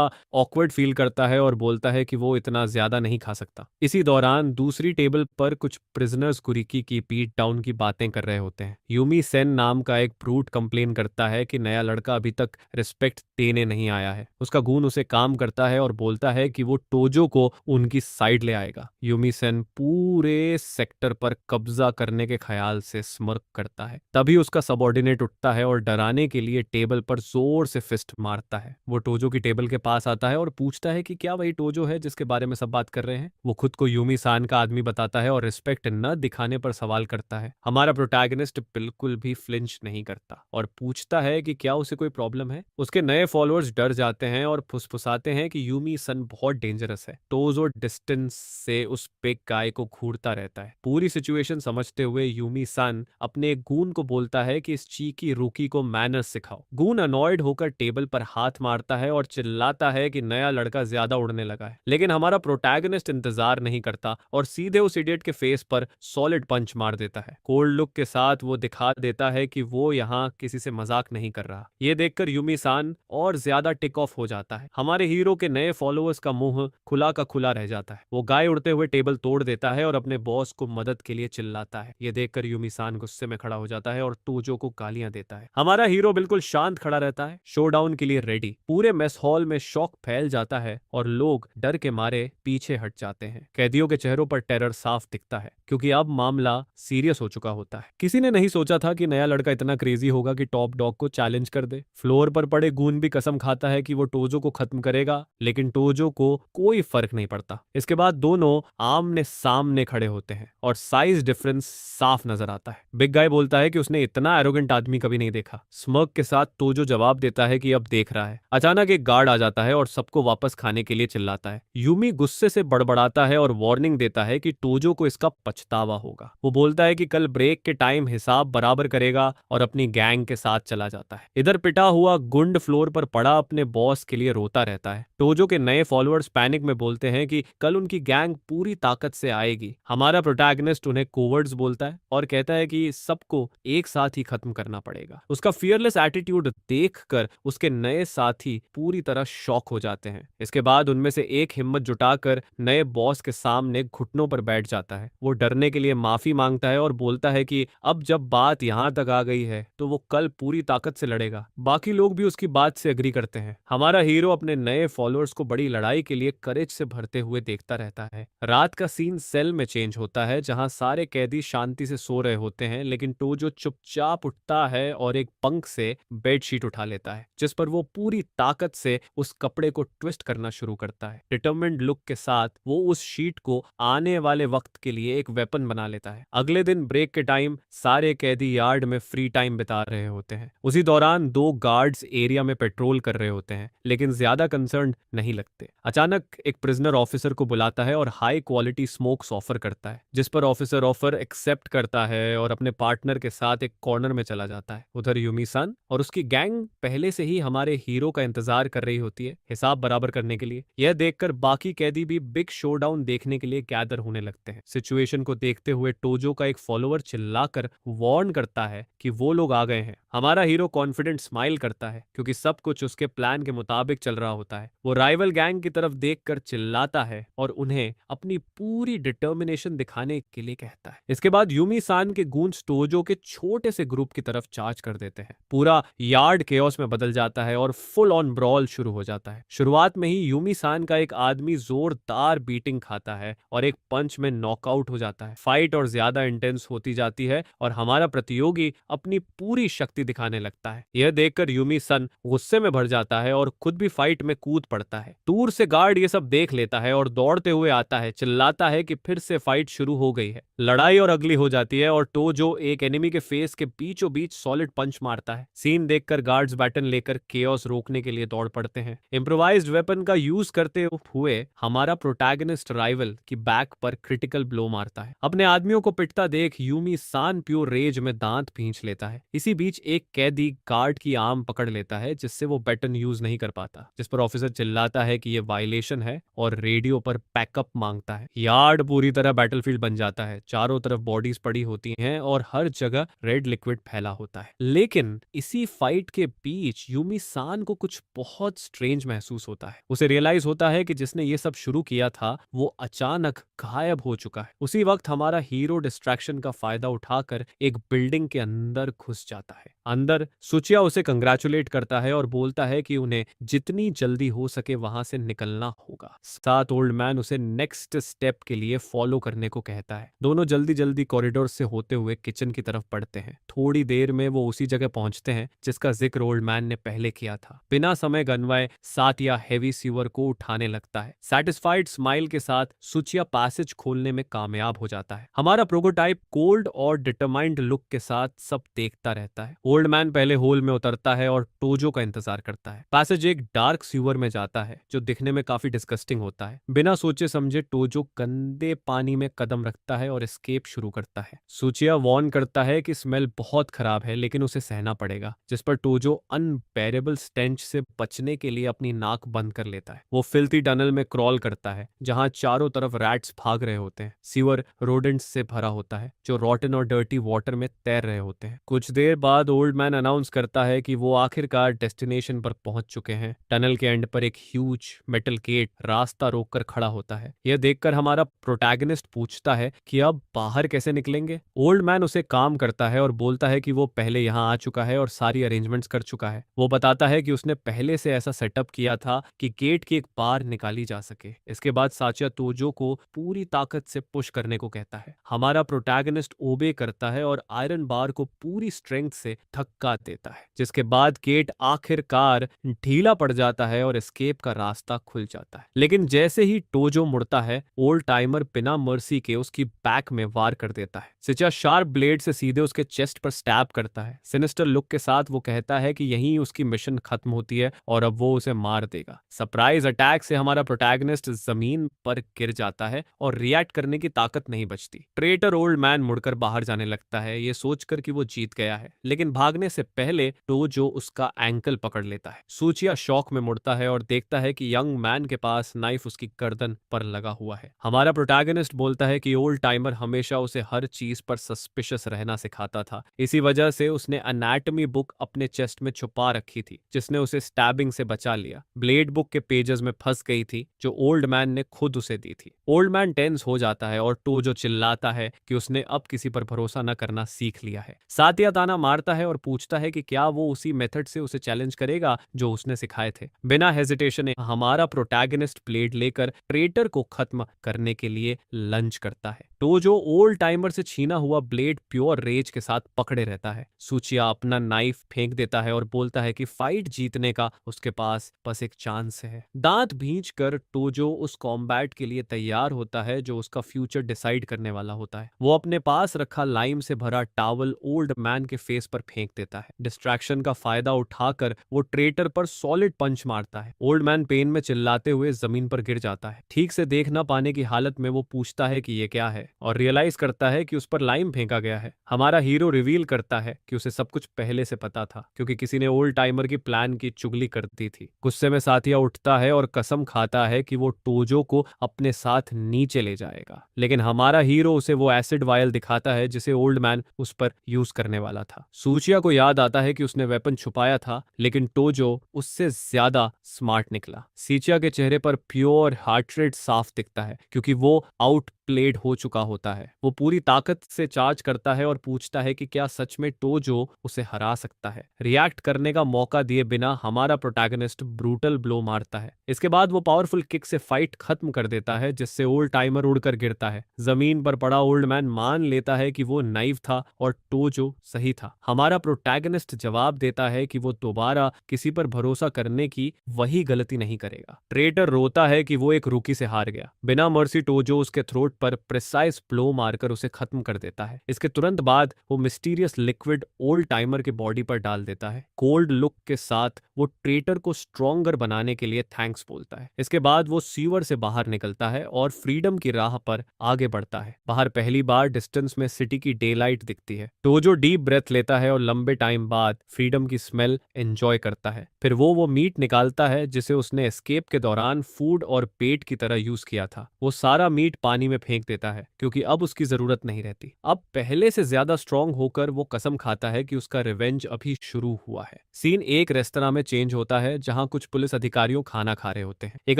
ऑकवर्ड फील करता है और बोलता है कि वो इतना ज्यादा नहीं खा सकता। इसी दौरान दूसरी टेबल पर कुछ प्रिजनर्स कुरीकी की पीट डाउन की बातें कर रहे होते हैं। यूमी सेन नाम का एक ब्रूट कंप्लेन करता है कि नया लड़का अभी तक रिस्पेक्ट देने नहीं आया है। उसका गून उसे काम करता है और बोलता है कि वो टोजो को उनकी साइड ले आएगा। यूमी सेन पूरे सेक्टर पर कब्जा करने के ख्याल से स्मर्क करता है। तभी उसका सबऑर्डिनेट उठता है और डराने के लिए टेबल पर जोर से फिस्ट मारता है। वो टोजो की टेबल के पास आता है और पूछता है कि क्या वही टोजो है जिसके बारे में सब बात कर रहे हैं। वो खुद को यूमी सान का आदमी बताता है और रिस्पेक्ट न दिखाने पर सवाल करता है। हमारा प्रोटैगनिस्ट बिल्कुल भी फ्लिंच नहीं करता और पूछता है कि क्या उसे कोई प्रॉब्लम है। उसके नए फॉलोअर्स डर जाते हैं और फुसफुसाते हैं कि यूमी सन बहुत डेंजरस है। टोजो डिस्टेंस से उस बिग गाय को घूरता रहता है। पूरी सिचुएशन समझते हुए यूमी सन अपने गून को बोलता है कि इस चीकी रूकी को मैनर्स सिखाओ। गून अनॉयड होकर टेबल पर हाथ मारता है और चिल्लाता है कि नया लड़का ज्यादा उड़ने लगा है। लेकिन हमारा प्रोटैगनिस्ट इंतजार नहीं करता और सीधे उस इडियट के फेस पर सॉलिड पंच मार देता है। कोल्ड लुक के साथ वो दिखा देता है कि वो यहाँ किसी से मजाक नहीं कर रहा। ये देखकर यूमी सान और ज्यादा टिक ऑफ हो जाता है। हमारे हीरो के नए फॉलोअर्स का मुंह खुला का खुला रह जाता है। वो गाय उड़ते हुए टेबल तोड़ देता है और अपने बॉस को मदद के लिए चिल्लाता है। ये देखकर यूमी सान गुस्से में खड़ा हो जाता है और टोजो को गालियां देता है। हमारा हीरो बिल्कुल शांत खड़ा रहता है, शोडाउन के लिए रेडी। पूरे मेस हॉल में शॉक फैल जाता है और लोग डर के मारे पीछे हट जाते हैं। कैदियों के चेहरों पर टेरर साफ दिखता है क्योंकि अब मामला सीरियस हो चुका होता है। किसी ने नहीं सोचा था कि नया लड़का इतना क्रेजी होगा कि टॉप डॉग को चैलेंज कर दे। फ्लोर पर पड़े गून भी कसम खाता है कि वो टोजो को खत्म करेगा, लेकिन टोजो को कोई फर्क नहीं पड़ता। इसके बाद दोनों आमने सामने खड़े होते हैं और साइज डिफरेंस साफ नजर आता है। बिग गाय बोलता है कि उसने इतना एरोगेंट आदमी कभी नहीं देखा। स्मर्क के साथ टोजो जवाब देता है कि अब देख रहा है। अचानक एक गार्ड आ जाता है और सबको वापस खाने के लिए चिल्लाता है। यूमी गुस्से से बड़बड़ाता है और वार्निंग देता है कि टोजो को इसका पछतावा होगा। वो बोलता है कि कल ब्रेक के टाइम हिसाब बराबर करेगा और अपनी गैंग के साथ चला जाता है। इधर पिटा हुआ गुंड फ्लोर पर पड़ा अपने बॉस के लिए रोता रहता है। टोजो के नए फॉलोअर्स पैनिक में बोलते हैं कि कल उनकी गैंग पूरी ताकत से आएगी। हमारा प्रोटैगनिस्ट उन्हें कोवर्ड्स बोलता है और कहता है कि सबको एक साथ ही खत्म करना पड़ेगा। उसका फियरलेस एटीट्यूड देखकर उसके नए साथी पूरी तरह शॉक हो जाते हैं। इसके बाद उनमें से एक हिम्मत जुटाकर नए बॉस के सामने घुटनों पर बैठ जाता है। वो डरने के लिए माफी मांगता है और बोलता है कि अब जब बात यहाँ तक आ गई है तो वो कल पूरी ताकत से लड़ेगा। बाकी लोग भी उसकी बात से एग्री करते हैं। हमारा हीरो अपने नए फॉलोअर्स को बड़ी लड़ाई के लिए करेज से भरते हुए देखता रहता है। रात का सीन सेल में चेंज होता है जहां सारे कैदी शांति से सो रहे होते हैं, लेकिन टोजो चुपचाप उठता है और एक पंख से बेडशीट उठा लेता है जिस पर वो पूरी ताकत से उस कपड़े को ट्विस्ट करना शुरू करता है। डिटरमिन्ड लुक के साथ वो उस शीट को आने वाले वक्त के लिए एक वेपन बना लेता है। अगले दिन ब्रेक के टाइम सारे कैदी यार्ड में फ्री टाइम बिता रहे होते हैं। उसी दौरान दो गार्ड्स एरिया में पेट्रोल कर रहे होते हैं, लेकिन ज्यादा कंसर्न नहीं लगते। अचानक एक प्रिजनर ऑफिसर को बुलाता है और हाई क्वालिटी स्मोक्स ऑफर करता है, जिस पर ऑफिसर ऑफर एक्सेप्ट करता है और अपने पार्टनर के साथ एक कॉर्नर में चला जाता है। उधर यूमी सान और उसकी गैंग पहले से ही हमारे हीरो का इंतजार कर रही होती है हिसाब बराबर करने के लिए। यह देखकर बाकी कैदी भी बिग शोडाउन देखने के लिए गैदर होने लगते हैं। सिचुएशन को देखते हुए टोजो का एक फॉलोअर चिल्लाकर वार्न करता है कि वो लोग आ गए हैं। हमारा हीरो कॉन्फिडेंट स्माइल करता है क्योंकि सब कुछ उसके प्लान के मुताबिक चल रहा होता है। वो राइवल गैंग की तरफ देखकर चिल्लाता है और उन्हें अपनी पूरी डिटर्मिनेशन दिखाने के लिए कहता है। इसके बाद यूमी सान के गूंज टोजो के छोटे से ग्रुप की तरफ चार्ज कर देते हैं। पूरा यार्ड केओस में बदल जाता है और फुल ऑन ब्रॉल शुरू हो जाता है। शुरुआत में ही यूमी सान का एक आदमी जोरदार बीटिंग खाता है और एक पंच में नॉकआउट हो जाता है। फाइट और ज्यादा इंटेंस होती जाती है और हमारा प्रतियोगी अपनी पूरी शक्ति दिखाने लगता है। यह देखकर यूमी सन गुस्से में भर जाता है और खुद भी फाइट में कूद पड़ता है। दूर से गार्ड ये सब देख लेता है और दौड़ते हुए आता है, चिल्लाता है कि फिर से फाइट शुरू हो गई है। लड़ाई और अगली हो जाती है और टोजो एक एनिमी के फेस के बीचों बीच सॉलिड पंच मारता है। सीन सीन देखकर गार्ड्स बैटन लेकर केओस रोकने के लिए दौड़ पड़ते हैं। इम्प्रोवाइज्ड वेपन का यूज करते हुए हमारा प्रोटैगनिस्ट राइवल की बैक पर क्रिटिकल ब्लो मारता है। अपने आदमियों को पिटता देख यूमी सान प्योर रेज में दांत भींच लेता है। इसी बीच एक कैदी गार्ड की आर्म पकड़ लेता है, जिससे वो बैटन यूज नहीं कर पाता, जिस पर ऑफिसर चिल्लाता है कि ये वायलेशन है और रेडियो पर बैकअप मांगता है। यार्ड पूरी तरह बैटलफील्ड बन जाता है। चारों तरफ बॉडीज पड़ी होती हैं और हर जगह रेड लिक्विड फैला होता है। लेकिन इसी फाइट के बीच यूमी सान को कुछ बहुत स्ट्रेंज महसूस होता है। उसे रियलाइज होता है कि जिसने ये सब शुरू किया था वो अचानक गायब हो चुका है। उसी वक्त हमारा हीरो डिस्ट्रैक्शन का फायदा उठाकर एक बिल्डिंग के अंदर घुस जाता है। अंदर सुचिया उसे कंग्रेचुलेट करता है और बोलता है कि उन्हें जितनी जल्दी हो सके वहां से निकलना होगा। साथ ओल्ड मैन उसे नेक्स्ट स्टेप के लिए फॉलो करने को कहता है। दोनों जल्दी जल्दी कॉरिडोर से होते हुए किचन की तरफ बढ़ते हैं। थोड़ी देर में वो उसी जगह पहुंचते हैं जिसका जिक्र ओल्ड मैन ने पहले किया था। बिना समय गंवाए सातिया हेवी सीवर को उठाने लगता है। सेटिस्फाइड स्माइल के साथ सुचिया पैसेज खोलने में कामयाब हो जाता है। हमारा प्रोटोटाइप कोल्ड और डिटरमाइंड लुक के साथ सब देखता रहता है। ओल्ड मैन पहले होल में उतरता है और टोजो का इंतजार करता है। पैसेज एक डार्क सीवर में जाता है जो दिखने में काफी डिस्गस्टिंग होता है। बिना सोचे समझे टोजो गंदे पानी में कदम रखता है और एस्केप शुरू करता है। सुचिया वॉर्न करता है कि स्मेल बहुत खराब है लेकिन उसे सहना पड़ेगा, जिस पर टोजो अनबेरेबल स्टेंच से बचने के लिए अपनी नाक बंद कर लेता है। वो फिल्थी टनल में क्रॉल करता है जहां चारों तरफ रैट्स भाग रहे होते हैं। सीवर रोडेंट्स से भरा होता है जो रॉटन और डर्टी वाटर में तैर रहे होते हैं। कुछ देर बाद ओल्ड मैन अनाउंस करता है कि वो आखिरकार डेस्टिनेशन पर पहुंच चुके हैं। टनल के एंड पर एक ह्यूज मेटल गेट रास्ता रोककर खड़ा होता है। यह देखकर हमारा प्रोटैगनिस्ट पूछता है कि अब बाहर कैसे निकलेंगे। ओल्ड मैन उसे काम करता है और बोलता है कि वो पहले यहाँ आ चुका है और सारी अरेंजमेंट्स कर चुका है। वो बताता है कि उसने पहले से ऐसा सेटअप किया था कि गेट की एक बार निकाली जा सके। इसके बाद साचिया तोजो को पूरी ताकत से पुश करने को कहता है। हमारा प्रोटैगनिस्ट ओबे करता है और आयरन बार को पूरी स्ट्रेंथ से धक्का देता है, जिसके बाद गेट आखिरकार ढीला पड़ जाता है और एस्केप का रास्ता खुल जाता है। लेकिन जैसे ही टोजो मुड़ता है ओल्ड टाइमर बिना मर्सी के उसकी बैक में वार कर देता है। सिचा शार्प ब्लेड से सीधे उसके चेस्ट पर स्टैब करता है। सिनिस्टर लुक के साथ वो कहता है कि यहीं उसकी मिशन खत्म होती है और अब वो उसे मार देगा। सरप्राइज अटैक से हमारा प्रोटैगनिस्ट जमीन पर गिर जाता है और रिएक्ट करने की ताकत नहीं बचती। ट्रेटर ओल्ड मैन मुड़कर बाहर जाने लगता है, ये सोचकर कि वो जीत गया है, लेकिन भागने से पहले टोजो उसका एंकल पकड़ लेता है। सूचिया शॉक में मुड़ता है और देखता है कि यंग मैन के पास नाइफ उसकी गर्दन पर लगा हुआ है। हमारा प्रोटैगनिस्ट बोलता है कि ओल्ड टाइमर हमेशा उसे हर चीज पर सस्पिशियस रहना सिखाता था। इसी वजह से उसने एनाटॉमी बुक अपने चेस्ट में छुपा रखी थी, जिसने उसे स्टैबिंग से बचा लिया। ब्लेड बुक के पेजेस में फंस गई थी जो ओल्ड मैन ने खुद उसे दी थी। ओल्ड मैन टेंस हो जाता है और टोजो चिल्लाता है कि उसने अब किसी पर भरोसा न करना सीख लिया है। सातिया ताना मारता है और पूछता है कि क्या वो उसी मेथड से उसे चैलेंज करेगा जो उसने सिखाए थे। बिना हेजिटेशन हमारा प्रोटैगनिस्ट ब्लेड लेकर ट्रेटर को खत्म करने के लिए लंच करता है। टोजो ओल्ड टाइमर से छीना हुआ ब्लेड प्योर रेज के साथ पकड़े रहता है। सूचिया अपना नाइफ फेंक देता है और बोलता है कि फाइट जीतने का उसके पास बस एक चांस है। दांत भींचकर टोजो उस कॉम्बैट के लिए तैयार होता है जो उसका फ्यूचर डिसाइड करने वाला होता है। वो अपने पास रखा लाइम से भरा टावल ओल्ड मैन के फेस पर फेंक देता है। डिस्ट्रैक्शन का फायदा उठाकर वो ट्रेटर पर सॉलिड पंच मारता है। ओल्ड मैन पेन में चिल्लाते हुए जमीन पर गिर जाता है। ठीक से देख ना पाने की हालत में वो पूछता है कि ये क्या है और रियलाइज करता है कि उस पर लाइम फेंका गया है। हमारा हीरो रिवील करता है कि उसे सब कुछ पहले से पता था, क्योंकि किसी ने ओल्ड टाइमर की प्लान की चुगली कर दी थी। गुस्से में साथिया उठता है और कसम खाता है कि वो टोजो को अपने साथ नीचे ले जाएगा। लेकिन हमारा हीरो उसे वो एसिड वायल दिखाता है जिसे ओल्ड मैन उस पर यूज करने वाला था। सूचिया को याद आता है कि उसने वेपन छुपाया था, लेकिन टोजो उससे ज्यादा स्मार्ट निकला। सीचिया के चेहरे पर प्योर हार्ट रेट साफ दिखता है क्योंकि वो आउट प्लेड हो चुका होता है। वो पूरी ताकत से चार्ज करता है और पूछता है कि क्या सच में टोजो उसे हरा सकता है। रिएक्ट करने का मौका दिए बिना हमारा प्रोटैगनिस्ट ब्रूटल ब्लो मारता है। इसके बाद वो पावरफुल किक से फाइट खत्म कर देता है, जिससे ओल्ड टाइमर उड़कर गिरता है। जमीन पर पड़ा ओल्ड मैन मान लेता है कि वो नाइव था और टोजो सही था। हमारा प्रोटैगनिस्ट जवाब देता है कि वो दोबारा किसी पर भरोसा करने की वही गलती नहीं करेगा। ट्रेटर रोता है कि वो एक रुकी से हार गया। बिना मर्सी टोजो उसके थ्रोट पर प्रिसाइज ब्लो मारकर उसे खत्म कर देता है। इसके तुरंत बाद वो मिस्टीरियस लिक्विड ओल्ड टाइमर के बॉडी पर डाल देता है। कोल्ड लुक के साथ वो ट्रेटर को स्ट्रॉन्गर बनाने के लिए थैंक्स बोलता है। इसके बाद वो सीवर से बाहर निकलता है और फ्रीडम की राह पर आगे बढ़ता है। बाहर पहली बार डिस्टेंस में सिटी की डे लाइट दिखती है। टोजो डीप ब्रेथ लेता है और लंबे टाइम बाद फ्रीडम की स्मेल एंजॉय करता है। फिर वो मीट निकालता है जिसे उसने एस्केप के दौरान फूड और पेट की तरह यूज किया था। वो सारा मीट पानी में फेंक देता है क्योंकि अब उसकी जरूरत नहीं रहती। अब पहले से ज्यादा स्ट्रांग होकर वो कसम खाता है कि उसका रिवेंज अभी शुरू हुआ है। सीन एक रेस्तरां में चेंज होता है जहां कुछ पुलिस अधिकारियों खाना खा रहे होते हैं। एक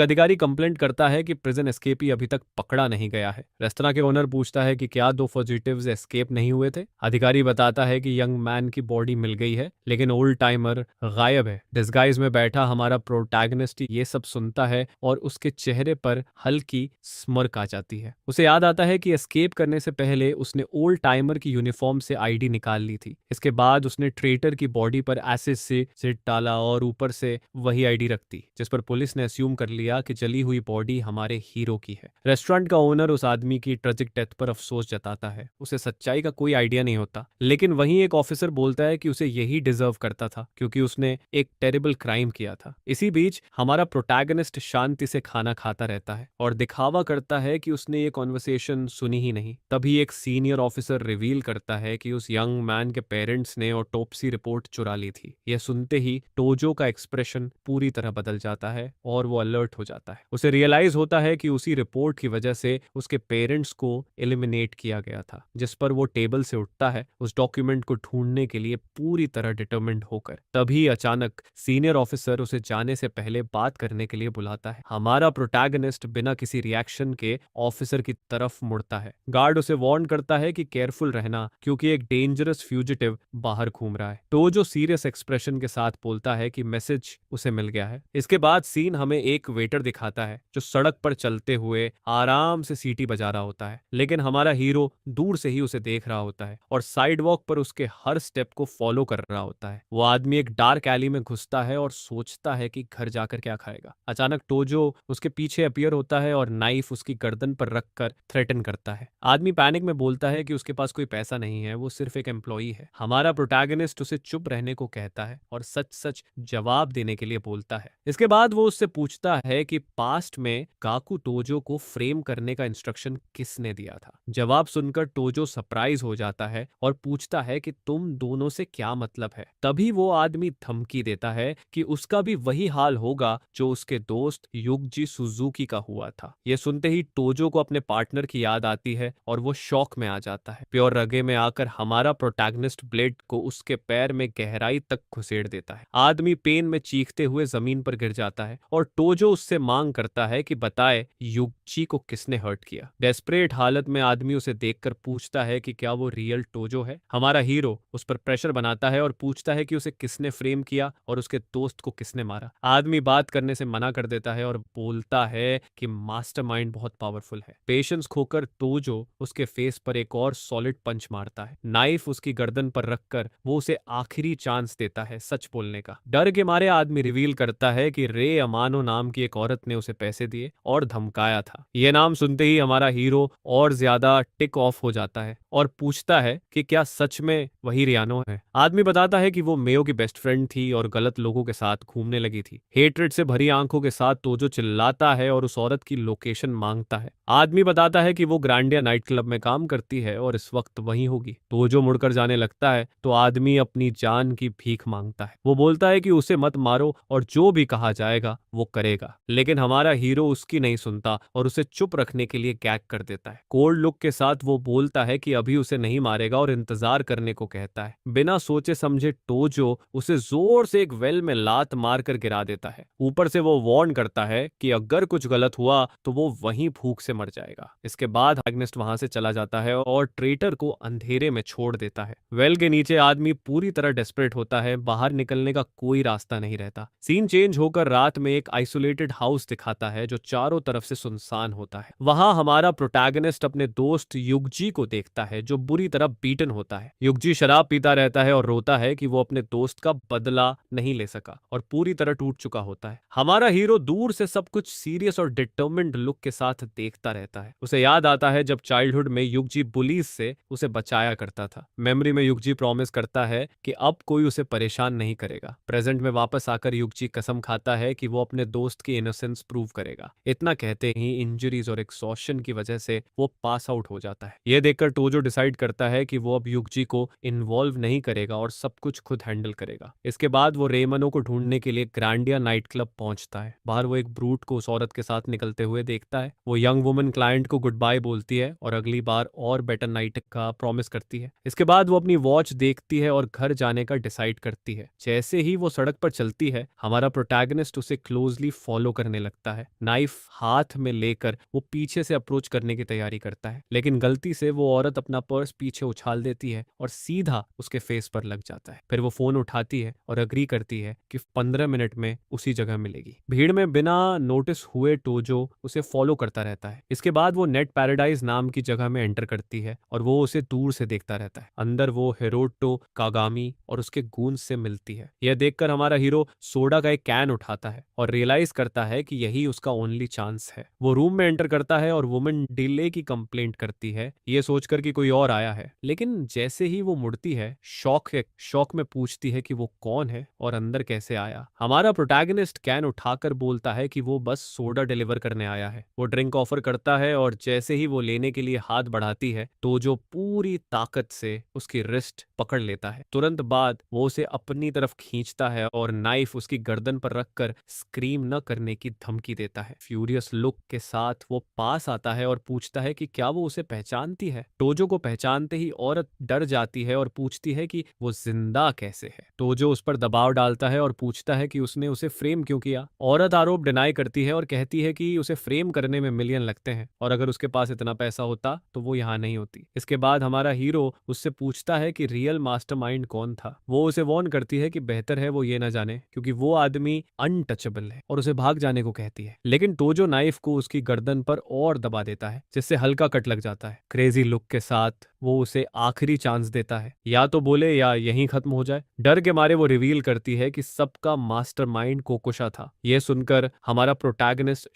अधिकारी कंप्लेंट करता है कि प्रिजन एस्केपी अभी तक पकड़ा नहीं गया है। रेस्तरां के ओनर पूछता है कि क्या 2 फॉजिटिव्स एस्केप नहीं हुए थे। अधिकारी बताता है कि यंग मैन की बॉडी मिल गई है लेकिन ओल्ड टाइमर गायब है। डिस्गाइज में बैठा हमारा प्रोटैगनिस्ट ये सब सुनता है और उसके चेहरे पर हल्की स्मर्क आ जाती है। उसे याद आता है कि एस्केप करने से पहले उसने ओल्ड टाइमर की यूनिफॉर्म से आईडी निकाल ली थी। इसके बाद उसने ट्रेटर की बॉडी पर एसिड से सिट डाला और ऊपर से वही आईडी रख दी, जिस पर पुलिस ने अस्यूम कर लिया कि जली हुई बॉडी हमारे हीरो की है। रेस्टोरेंट का ओनर उस आदमी की ट्रेजिक डेथ पर अफसोस जताता है। उसे सच्चाई का कोई आइडिया नहीं होता, लेकिन वहीं एक ऑफिसर बोलता है कि उसे यही डिजर्व करता था क्योंकि उसने एक टेरिबल क्राइम किया था। इसी बीच हमारा प्रोटैगनिस्ट शांति से खाना खाता रहता है और दिखावा करता है कि उसने ये कॉन्वर्सेशन सुनी ही नहीं। तभी एक सीनियर ऑफिसर रिवील करता है कि उस यंग मैन के पेरेंट्स ने ऑटोप्सी रिपोर्ट चुरा ली थी। यह सुनते ही टोजो का एक्सप्रेशन पूरी तरह बदल जाता है और वो अलर्ट हो जाता है। उसे रियलाइज होता है कि उसी रिपोर्ट की वजह से उसके पेरेंट्स को एलिमिनेट किया गया था। जिस पर वो टेबल से उठता है उस डॉक्यूमेंट को ढूंढने के लिए पूरी तरह डिटरमिन्ड होकर। तभी अचानक सीनियर ऑफिसर उसे जाने से पहले बात करने के लिए बुलाता है। हमारा प्रोटैगनिस्ट बिना किसी रिएक्शन के ऑफिसर की तरफ मुड़ता है। गार्ड उसे वार्न करता है कि केयरफुल रहना क्योंकि एक डेंजरस फ्यूजिटिव बाहर घूम रहा है। तो जो सीरियस एक्सप्रेशन के साथ बोलता है कि मैसेज उसे मिल गया है। इसके बाद सीन हमें एक वेटर दिखाता है जो सड़क पर चलते हुए आराम से सीटी बजा रहा होता है, लेकिन हमारा हीरो दूर से ही उसे देख रहा होता है और साइडवॉक पर उसके हर स्टेप को फॉलो कर रहा होता है। वो आदमी एक डार्क एली में घुसता है और सोचता है कि घर जाकर क्या खाएगा। अचानक टोजो उसके पीछे अपीयर होता है और नाइफ उसकी गर्दन पर रखकर थ्रेटन करता है। आदमी पैनिक में बोलता है कि उसके पास कोई पैसा नहीं है, वो सिर्फ एक एम्प्लॉई है। हमारा प्रोटैगनिस्ट उसे चुप रहने को कहता है और सच सच जवाब देने के लिए बोलता है। इसके बाद वो उससे पूछता है कि पास्ट में काकू टोजो को फ्रेम करने का इंस्ट्रक्शन किसने दिया था। जवाब सुनकर टोजो सरप्राइज हो जाता है और पूछता है कि तुम दोनों से क्या मतलब है। तभी वो आदमी धमकी देता है कि उसका भी वही हाल होगा जो उसके दोस्त युगजी सुजुकी का हुआ था। यह सुनते ही टोजो को अपने पार्टनर की याद आती है और वो शॉक में आ जाता है। प्योर रगे में आकर हमारा प्रोटैगनिस्ट ब्लेड को उसके पैर में गहराई तक घुसेड़ देता है। आदमी पेन में चीखते हुए जमीन पर गिर जाता है और टोजो उससे मांग करता है कि बताए युगजी को किसने हर्ट किया। डेस्परेट हालत में आदमी उसे देखकर पूछता है कि क्या वो रियल टोजो है। हमारा हीरो उस पर प्रेशर बनाता है और पूछता है कि उसे किसने फ्रेम किया और उसके दोस्त को किसने मारा। आदमी बात करने से मना कर देता है और बोलता है कि मास्टरमाइंड बहुत पावरफुल है। पेशेंस खोकर टोजो उसके फेस पर एक और सॉलिड पंच मारता है। नाइफ उसकी गर्दन पर रखकर वो उसे आखिरी चांस देता है सच बोलने का। डर के मारे आदमी रिवील करता है कि रे अमानो नाम की एक औरत ने उसे पैसे दिए और धमकाया था। यह नाम सुनते ही हमारा हीरो और ज्यादा टिक ऑफ हो जाता है और पूछता है कि क्या सच में वही रियानो है। आदमी बताता है कि वो मेयो की बेस्ट फ्रेंड थी और गलत लोगों के साथ घूमने लगी थी। हेट्रेड से भरी आंखों के साथ टोजो चिल्लाता है और उस औरत की लोकेशन मांगता है। आदमी बताता है कि वो ग्रांडिया नाइट क्लब में काम करती है और इस वक्त वहीं होगी। टोजो मुड़कर जाने लगता है तो आदमी अपनी जान की भीख मांगता है। वो बोलता है कि उसे मत मारो और जो भी कहा जाएगा वो करेगा, लेकिन हमारा हीरो उसकी नहीं सुनता और उसे चुप रखने के लिए गैग कर देता है। कोल्ड लुक के साथ वो बोलता है कि अभी उसे नहीं मारेगा और इंतजार करने को कहता है। बिना सोचे समझे टोजो उसे जोर से एक वेल में लात मारकर गिरा देता है। ऊपर से वो वार्न करता है कि अगर कुछ गलत हुआ तो वो वहीं भूख से मर जाएगा। इसके बाद एग्नेस्ट वहां से चला जाता है और ट्रेटर को अंधेरे में छोड़ देता है। वेल के नीचे आदमी पूरी तरह डेस्परेट होता है, बाहर निकलने का कोई रास्ता नहीं रहता। सीन चेंज होकर रात में एक आइसोलेटेड हाउस दिखाता है जो चारों तरफ से सुनसान होता है। वहां हमारा प्रोटैगनिस्ट अपने दोस्त युगजी को देखता है जो बुरी तरह बीटन होता है। युगजी शराब पीता रहता है और रोता है कि वो अपने दोस्त का बदला नहीं ले सका और पूरी तरह टूट चुका होता है। हमारा हीरो दूर से सब कुछ सीरियस और डिटर्मिन्ड लुक के साथ देखता रहता है। उसे याद आता है जब चाइल्डहुड में युगजी पुलिस से उसे बचाया करता था। मेमोरी में युगजी प्रॉमिस करता है कि अब कोई उसे परेशान नहीं करेगा। प्रेजेंट में वापस आकर युगजी कसम खाता है कि वो अपने दोस्त की इनोसेंस प्रूव करेगा। इतना कहते ही इंजरीज और एक्सॉशन की वजह से वो पास आउट हो जाता है। यह देखकर टोजो डिसाइड करता है कि वो अब युगजी को इन्वॉल्व नहीं करेगा और सब कुछ खुद हैंडल करेगा। इसके बाद वो रेमनो को ढूंढने के लिए ग्रांडिया नाइट क्लब पहुंचता है। बाहर वो एक ब्रूट को उस औरत के साथ निकलते हुए देखता है। वो यंग वुमन क्लाइंट को गुड बाय बोलती है और अगली बार और बेटर नाइट का प्रॉमिस करती है। इसके बाद वो अपनी वॉच देखती है और घर जाने का डिसाइड करती है। जैसे ही वो सड़क पर चलती है, हमारा प्रोटैगनिस्ट उसे क्लोजली फॉलो करने लगता है। नाइफ हाथ में लेकर वो पीछे से अप्रोच करने की तैयारी करता है, लेकिन गलती से वो औरत अपना पर्स पीछे उछाल देती है और सीधा उसके फेस पर लग जाता है। फिर वो फोन उठाती है और अग्री करती है कि 15 मिनट में उसी जगह मिलेगी। भीड़ में बिना नोटिस हुए टोजो उसे फॉलो करता रहता है। इसके बाद वो नेट पैराडाइज नाम की जगह में एंटर करती है और वो उसे दूर से देखता रहता है। अंदर वो हिरोटो कागामी और उसके गूंज से मिलती है। यह देखकर हमारा हीरो सोडा का एक कैन उठाता है और रियलाइज करता है कि यही उसका ओनली चांस है। वो रूम में एंटर करता है और वुमन डिले की कंप्लेंट करती है, ये सोचकर कि कोई और आया है। लेकिन जैसे ही वो मुड़ती है, शॉक में पूछती है कि वो कौन है और अंदर कैसे आया। हमारा प्रोटैगनिस्ट कैन उठाकर बोलता है कि वो बस सोडा डिलीवर करने आया है। वो ड्रिंक ऑफर करता है और जैसे ही वो लेने के लिए हाथ बढ़ाती है तो जो पूरी ताकत से उसकी रिस्ट पकड़ लेता है। तुरंत बाद वो उसे अपनी तरफ खींचता है और नाइफ उसकी गर्दन पर रखकर स्क्रीम न करने की धमकी देता है। फ्यूरियस लुक के साथ वो पास आता है और पूछता है कि क्या वो उसे पहचानती है। टोजो को पहचानते ही औरत डर जाती है और पूछती है कि वो जिंदा कैसे है। टोजो उस पर दबाव डालता है और पूछता है कि उसने उसे फ्रेम क्यों किया। औरत आरोप डिनाई करती है और कहती है कि उसे फ्रेम करने में मिलियन लगते हैं और अगर उसके पास इतना पैसा होता तो वो यहाँ नहीं होती। इसके बाद हमारा हीरो उससे पूछता है कि रियल मास्टरमाइंड कौन था। वो उसे वार्न करती है कि बेहतर है वो ये ना जाने, क्योंकि वो आदमी अनटचेबल है, और उसे भाग जाने को कहती है। लेकिन टोजो नाइफ को उसकी गर्दन पर और दबा देता है, जिससे हल्का कट लग जाता है। क्रेजी लुक के साथ वो उसे आखिरी चांस देता है, या तो बोले या यहीं खत्म हो जाए। डर के मारे वो रिवील करती है कि सबका मास्टरमाइंड कोकोशा था। यह सुनकर हमारा प्रोटैगनिस्ट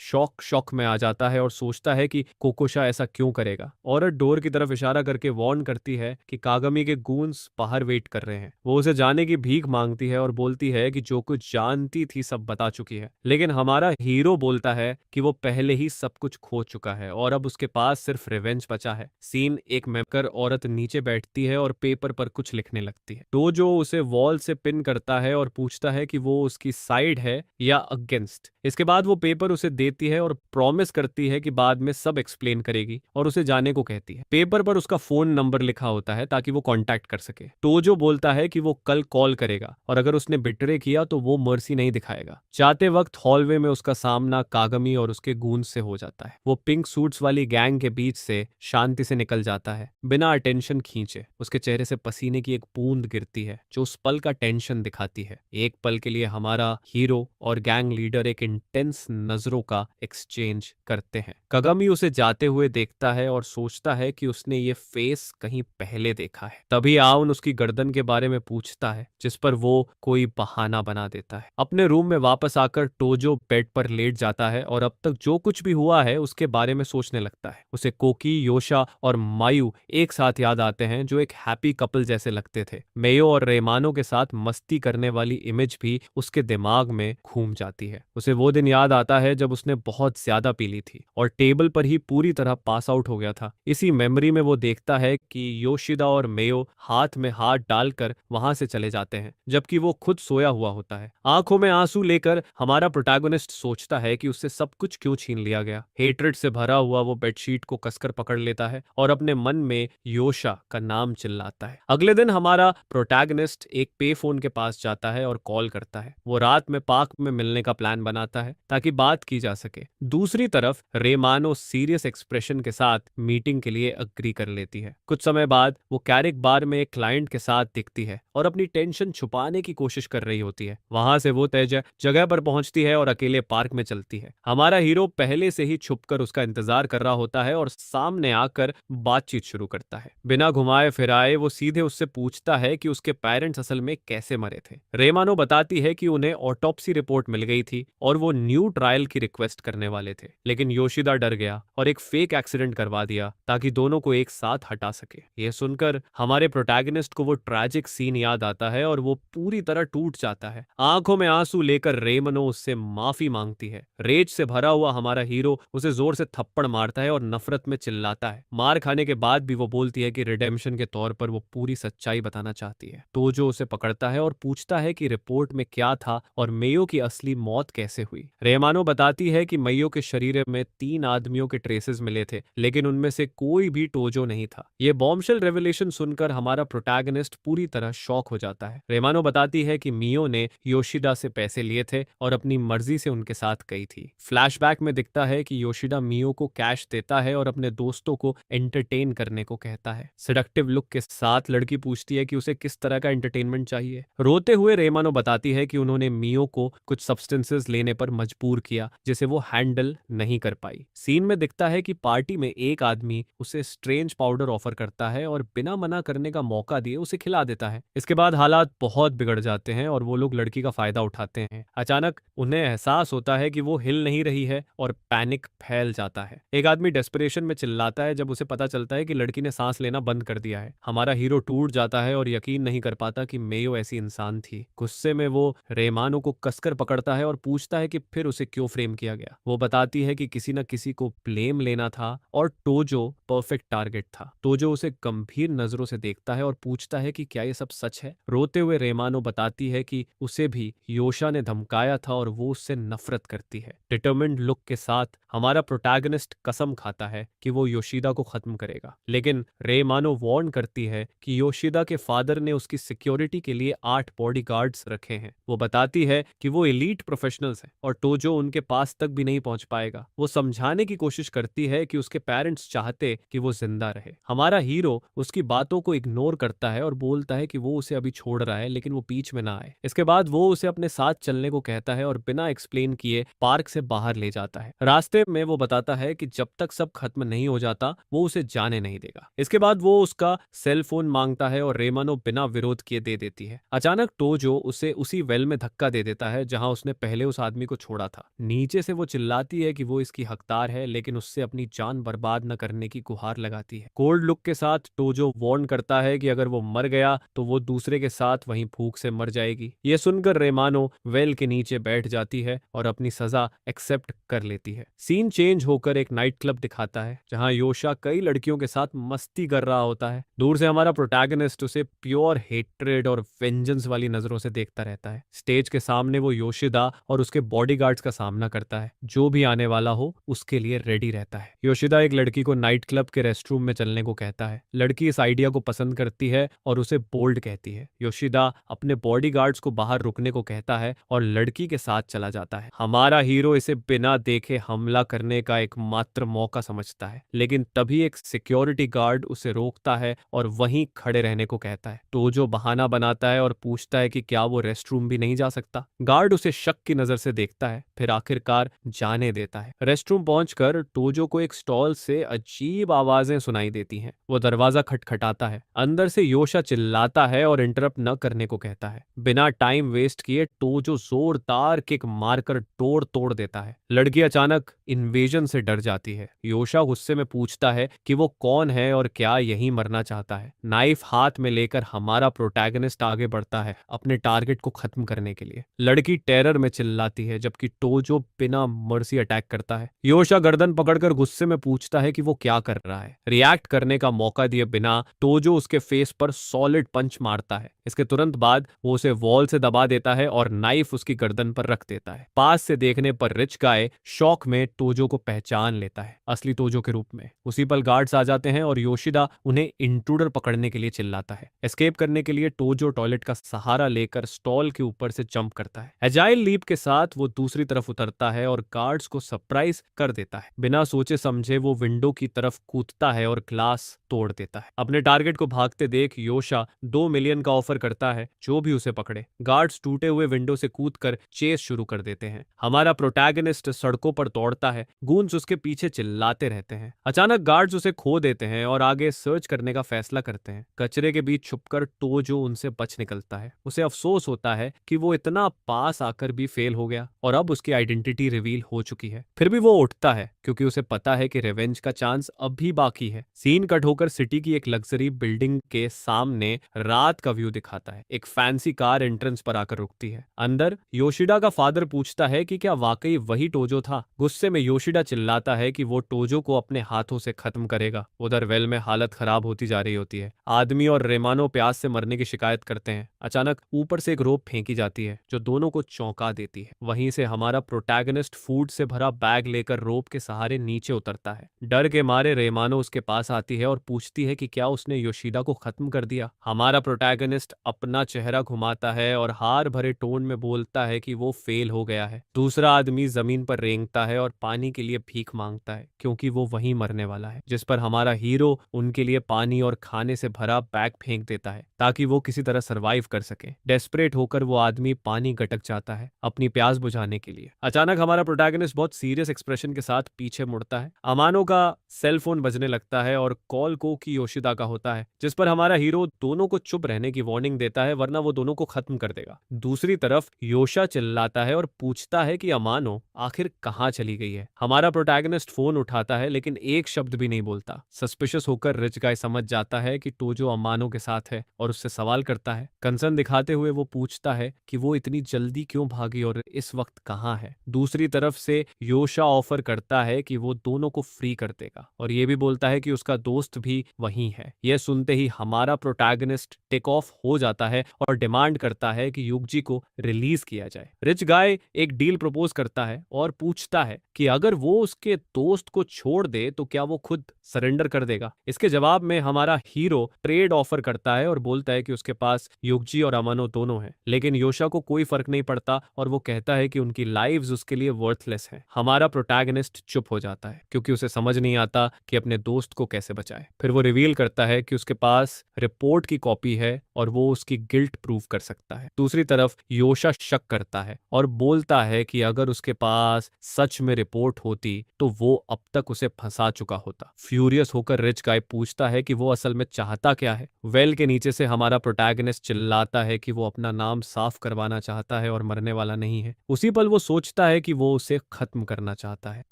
शॉक में आ जाता है और सोचता है कि कोकोशा ऐसा क्यों करेगा। औरत डोर की तरफ इशारा करके वार्न करती है कि कागमी के गूंस बाहर वेट कर रहे हैं। वो उसे जाने की भीख मांगती है और बोलती है कि जो कुछ जानती थी सब बता चुकी है। लेकिन हमारा हीरो बोलता है कि वो पहले ही सब कुछ खो चुका है और अब उसके पास सिर्फ रिवेंज बचा है। सीन एक मेकर औरत नीचे बैठती है और पेपर पर कुछ लिखने लगती है। तो जो उसे वॉल से पिन करता है और पूछता है कि वो उसकी साइड है या अगेंस्ट। इसके बाद वो पेपर उसे देती है और प्रॉमिस करती है कि बाद में सब एक्सप्लेन करेगी और उसे जाने को कहती है। पेपर पर उसका फोन नंबर लिखा होता है ताकि वो कांटेक्ट कर सके। तो जो बोलता है कि वो कल कॉल करेगा और अगर उसने बिट्रे किया तो वो मर्सी नहीं दिखाएगा। जाते वक्त हॉलवे में उसका सामना कागमी और उसके गूंज से हो जाता है। वो पिंक सूट्स वाली गैंग के बीच से शांति से निकल जाता है बिना अटेंशन खींचे। उसके चेहरे से पसीने की एक बूंद गिरती है जो उस पल का टेंशन दिखाती है। एक पल के लिए हमारा हीरो और गैंग लीडर एक इंटेंस नजरों का एक्सचेंज करते हैं। कागमी उसे जाते हुए देखता है और सोचता है कि उसने ये फेस कहीं पहले देखा है। तभी आउन उसकी गर्दन के बारे में पूछता है, जिस पर वो कोई बहाना बना देता है। अपने रूम में वापस आकर टोजो बेड पर लेट जाता है और अब तक जो कुछ भी हुआ है उसके बारे में सोचने लगता है। उसे कोकी, योशा और मायू एक साथ याद आते हैं जो एक हैप्पी कपल जैसे लगते थे। मेयो और रेमानो के साथ मस्ती करने वाली इमेज भी उसके दिमाग में घूम जाती है। उसे वो दिन याद आता है जब उसने बहुत ज्यादा पी ली थी और टेबल पर ही पूरी तरह पास आउट हो गया था। इसी मेमोरी में वो देखता है कि योशिदा और मेयो हाथ में हाथ डालकर वहां से चले जाते हैं, जबकि वो खुद सोया हुआ होता है। आंखों में आंसू लेकर हमारा प्रोटैगनिस्ट सोचता है कि उससे सब कुछ क्यों छीन लिया गया। हेट्रेड से भरा हुआ वो बेडशीट को कसकर पकड़ लेता है और अपने मन में योशा का नाम चिल्लाता है। अगले दिन हमारा प्रोटैगनिस्ट एक पे फोन के पास जाता है और कॉल करता है। वो रात में पार्क में मिलने का प्लान बनाता है ताकि बात की जा सके। दूसरी तरफ रेमानो सीरियस एक्सप्रेशन के साथ मीटिंग के लिए अग्री कर लेती है। कुछ समय बाद वो कैरिक बार में एक क्लाइंट के साथ दिखती है और अपनी टेंशन छुपाने की कोशिश कर रही होती है। वहां से वो तय जगह पर पहुंचती है और अकेले पार्क में चलती है। हमारा हीरो पहले से ही छुपकर उसका इंतजार कर रहा होता है और सामने आकर बातचीत शुरू करता है। जाता है। बिना घुमाए फिराए वो सीधे उससे पूछता है कि उसके पेरेंट्स असल में कैसे मरे थे। रेमानो बताती है कि उन्हें ऑटोप्सी रिपोर्ट मिल गई थी और वो न्यू ट्रायल की रिक्वेस्ट करने वाले थे, लेकिन योशिदा डर गया और एक फेक एक्सीडेंट करवा दिया ताकि दोनों को एक साथ हटा सके। यह सुनकर हमारे प्रोटैगनिस्ट को वो ट्रैजिक सीन याद आता है और वो पूरी तरह टूट जाता है। आंखों में आंसू लेकर रेमनो उससे माफी मांगती है। रेज से भरा हुआ हमारा हीरो उसे जोर से थप्पड़ मारता है और नफरत में चिल्लाता है। मार खाने के बाद भी वो बोलती है कि रिडेम्पशन के तौर पर वो पूरी सच्चाई बताना चाहती है। तो जो उसे पकड़ता है और पूछता है कि रिपोर्ट में क्या था और मेयो की असली मौत कैसे हुई। रेमानो बताती है कि मेयो के शरीर में 3 आदमियों के ट्रेसेस मिले थे, लेकिन उनमें से कोई भी टोजो नहीं था। ये बॉम्बशेल रेवलेशन सुनकर हमारा प्रोटैगनिस्ट पूरी तरह शॉक हो जाता है। रेमानो बताती है कि मियो ने योशिदा से पैसे लिए थे और अपनी मर्जी से उनके साथ गई थी। फ्लैशबैक में दिखता है कि योशिदा मियो को कैश देता है और अपने दोस्तों को एंटरटेन करने को कहता है। सेडक्टिव लुक के साथ लड़की पूछती है कि उसे किस तरह का एंटरटेनमेंट चाहिए। रोते हुए रेमानो बताती है कि उन्होंने मियो को कुछ सब्सटेंसेस लेने पर मजबूर किया जिसे वो हैंडल नहीं कर पाई। सीन में दिखता है कि पार्टी में एक आदमी उसे स्ट्रेंज पाउडर ऑफर करता है और बिना मना करने का मौका दिए उसे खिला देता है। इसके बाद हालात बहुत बिगड़ जाते हैं और वो लोग लड़की का फायदा उठाते हैं। अचानक उन्हें एहसास होता है कि वो हिल नहीं रही है और पैनिक फैल जाता है। एक आदमी डेस्परेशन में चिल्लाता है जब उसे पता चलता है कि लड़की ने सांस लेना बंद कर दिया है। हमारा हीरो टूट जाता है और यकीन नहीं कर पाता कि मेयो ऐसी इंसान थी। गुस्से में वो रेमानो को कसकर पकड़ता है और पूछता है कि फिर उसे क्यों फ्रेम किया गया। वो बताती है कि किसी न किसी को ब्लेम लेना था और टोजो परफेक्ट टारगेट था। टोजो उसे गंभीर नजरों से देखता है और पूछता है कि क्या ये सब सच है। रोते हुए रेमानो बताती है कि उसे भी योशा ने धमकाया था और वो उससे नफरत करती है। डिटरमिन्ड लुक के साथ हमारा प्रोटैगनिस्ट कसम खाता है कि वो योशिदा को खत्म करेगा, लेकिन रेमानो वार्न करती है कि योशिदा के फादर ने उसकी सिक्योरिटी के लिए 8 बॉडीगार्ड्स रखे हैं। वो बताती है कि वो एलीट प्रोफेशनल्स हैं और टोजो उनके पास तक भी नहीं पहुंच पाएगा। वो समझाने की कोशिश करती है कि उसके पेरेंट्स चाहते कि वो जिंदा रहे। हमारा हीरो उसकी बातों को इग्नोर करता है और बोलता है कि वो उसे अभी छोड़ रहा है, लेकिन वो बीच में ना आए। इसके बाद वो उसे अपने साथ चलने को कहता है और बिना एक्सप्लेन किए पार्क से बाहर ले जाता है। रास्ते में वो बताता है कि जब तक सब खत्म नहीं हो जाता वो उसे जाने नहीं देगा। इसके बाद वो उसका सेल फोन मांगता है और रेमानो बिना विरोध किए दे देती है। अचानक टोजो उसे उसी वेल में धक्का दे देता है जहां उसने पहले उस आदमी को छोड़ा था। नीचे से वो चिल्लाती है कि वो इसकी हकदार है, लेकिन उससे अपनी जान बर्बाद न करने की गुहार लगाती है। कोल्ड लुक के साथ टोजो वार्न करता है कि अगर वो मर गया तो वो दूसरे के साथ वहीं भूख से मर जाएगी। ये सुनकर रेमानो वेल के नीचे बैठ जाती है और अपनी सजा एक्सेप्ट कर लेती है। सीन चेंज होकर एक नाइट क्लब दिखाता है जहां योशा कई लड़कियों के साथ मस्ती कर रहा होता है। दूर से हमारा प्रोटैगनिस्ट उसे प्योर हेट्रेड और वेंजेंस वाली नजरों से देखता रहता है। स्टेज के सामने वो योशिदा और उसके बॉडीगार्ड्स का सामना करता है। जो भी आने वाला हो उसके लिए रेडी रहता है। योशिदा एक लड़की को नाइट क्लब के रेस्टरूम में चलने को कहता है। लड़की इस आइडिया को पसंद करती है और उसे बोल्ड कहती है। योशिदा अपने बॉडीगार्ड्स को बाहर रुकने को कहता है और लड़की के साथ चला जाता है। हमारा हीरो इसे बिना देखे हमला करने का एकमात्र मौका समझता है, लेकिन तभी एक सिक्योरिटी गार्ड उसे रोकता है और वहीं खड़े रहने को कहता है। टोजो बहाना बनाता है और पूछता है कि क्या वो रेस्टरूम भी नहीं जा सकता। गार्ड उसे शक की नजर से देखता है, फिर आखिरकार जाने देता है। रेस्टरूम पहुंचकर टोजो को एक स्टॉल से अजीब आवाजें सुनाई देती हैं। वो दरवाजा खटखटाता है। अंदर से योशा चिल्लाता है और इंटरप्ट न करने को कहता है। बिना टाइम वेस्ट किए टोजो जोरदार किक मारकर डोर तोड़ देता है। लड़की अचानक इन्वेजन से डर जाती है। योशा गुस्से में पूछता है कि वो कौन है और क्या यहीं मरना चाहता है। नाइफ हाथ में लेकर हमारा प्रोटैगनिस्ट आगे बढ़ता है अपने टारगेट को खत्म करने के लिए। लड़की टेरर में चिल्लाती है जबकि टोजो बिना मर्सी अटैक करता है। योशा गर्दन पकड़कर गुस्से में पूछता है कि वो क्या कर रहा है। रिएक्ट करने का मौका दिए बिना टोजो उसके फेस पर सॉलिड पंच मारता है। इसके तुरंत बाद वो उसे वॉल से दबा देता है और नाइफ उसकी गर्दन पर रख देता है। पास से देखने पर रिच गाय शौक में टोजो को पहचान लेता है असली टोजो के रूप में। उसी पल गार्ड्स आ जाते हैं और योशिदा उन्हें इंट्रूडर पकड़ने के लिए चिल्लाता है। एस्केप करने के लिए टोजो टॉयलेट का सहारा लेकर स्टॉल के ऊपर से जंप करता है। एजाइल लीप के साथ वो दूसरी तरफ उतरता है और गार्ड्स को सरप्राइज कर देता है। बिना सोचे समझे वो विंडो की तरफ कूदता है और ग्लास तोड़ देता है। अपने टारगेट को भागते देख योशा 2 मिलियन का ऑफर करता है जो भी उसे पकड़े। गार्ड्स टूटे हुए विंडो से कूदकर चेस शुरू कर देते हैं। हमारा प्रोटैगनिस्ट सड़कों पर दौड़ता है। गूंज उसके पीछे चिल्लाते रहते हैं। अचानक गार्ड्स उसे खो देते हैं और आगे सर्च करने का फैसला करते हैं। कचरे के बीच छुपकर टोजो उनसे बच निकलता है। उसे अफसोस होता है कि वो इतना पास आकर भी फेल हो गया और अब उसकी आइडेंटिटी रिवील हो चुकी है। फिर भी वो उठता है क्योंकि उसे पता है कि रिवेंज का चांस अब भी बाकी है। सीन कट होकर सिटी की एक लग्जरी बिल्डिंग के सामने रात का व्यू दिखाता है। एक फैंसी कार एंट्रेंस पर आकर रुकती है। अंदर योशिडा का फादर पूछता है कि क्या वाकई वही टोजो था। गुस्से में योशिडा चिल्लाता है कि वो टोजो को अपने हाथों से खत्म करेगा। उधर वेल में हालत खराब होती जा रही होती है। आदमी और रेमानो प्यास से मरने की शिकायत करते हैं। अचानक ऊपर से एक रोप फेंकी जाती है जो दोनों को चौंका देती है। वहीं से हमारा प्रोटैगनिस्ट फूड से भरा बैग लेकर रोप के सहारे नीचे उतरता है। डर के मारे रेमानो उसके पास आती है और पूछती है कि क्या उसने योशिदा को खत्म कर दिया। हमारा प्रोटैगनिस्ट अपना चेहरा घुमाता है और हार भरे टोन में बोलता है कि वो फेल हो गया है। दूसरा आदमी जमीन पर रेंगता है और पानी के लिए भीख मांगता है क्योंकि वो वहीं मरने वाला है। जिस पर हमारा हीरो उनके लिए पानी और खाने से भरा बैग फेंक देता है ताकि वो किसी तरह सरवाइव कर सके। डेस्परेट होकर वो आदमी पानी गटक जाता है अपनी प्यास बुझाने के लिए। अचानक हमारा प्रोटैगनिस्ट बहुत सीरियस एक्सप्रेशन के साथ पीछे मुड़ता है। अमानो का सेल फोन बजने लगता है और कॉल कोकी योशिदा का होता है, जिस पर हमारा हीरो दोनों को चुप रहने की वार्निंग देता है वरना वो दोनों को खत्म कर देगा। दूसरी तरफ योशा चिल्लाता है और पूछता है कि अमानो आखिर कहाँ चली गई है। हमारा प्रोटैगनिस्ट फोन उठाता है लेकिन एक शब्द भी नहीं बोलता। सस्पिशियस होकर रिच गाय समझ जाता है कि टोजो अमानो के साथ है और उससे सवाल करता है। कंसर्न दिखाते हुए वो पूछता है कि वो इतनी जल्दी क्यों भागी और इस वक्त कहाँ है। दूसरी तरफ से योशा ऑफर करता है कि वो दोनों को फ्री कर देगा और ये भी बोलता है कि उसका दोस्त भी वहीं है। यह सुनते ही हमारा प्रोटैगनिस्ट टेक ऑफ हो जाता है और डिमांड करता है कि युगजी को रिलीज किया जाए। रिच गाय एक डील प्रपोज करता है और पूछता है कि अगर वो उसके दोस्त को छोड़ दे तो क्या वो खुद सरेंडर कर देगा। इसके जवाब में हमारा हीरो ट्रेड ऑफर करता है और बोलता है कि उसके पास युगजी और अमानो दोनों हैं, लेकिन योशा को कोई फर्क नहीं पड़ता और वो कहता है कि उनकी लाइव्स उसके लिए वर्थलेस हैं। हमारा प्रोटैगनिस्ट चुप हो जाता है क्योंकि उसे समझ नहीं आता कि अपने दोस्त को कैसे बचाए। फिर वो रिवील करता है कि उसके पास रिपोर्ट की कॉपी है और वो उसकी गिल्ट प्रूव कर सकता है। दूसरी तरफ योशा शक करता है और बोलता है कि अगर उसके पास सच में रिपोर्ट होती तो वो अब तक उसे फंसा चुका होता। फ्यूरियस होकर रिच गाय पूछता है कि वो असल में चाहता क्या है। वेल के नीचे से हमारा प्रोटैगनिस्ट चिल्लाता है कि वो अपना नाम साफ करवाना चाहता है और मरने वाला नहीं है। उसी पल वो सोचता है कि वो उसे खत्म करना चाहता है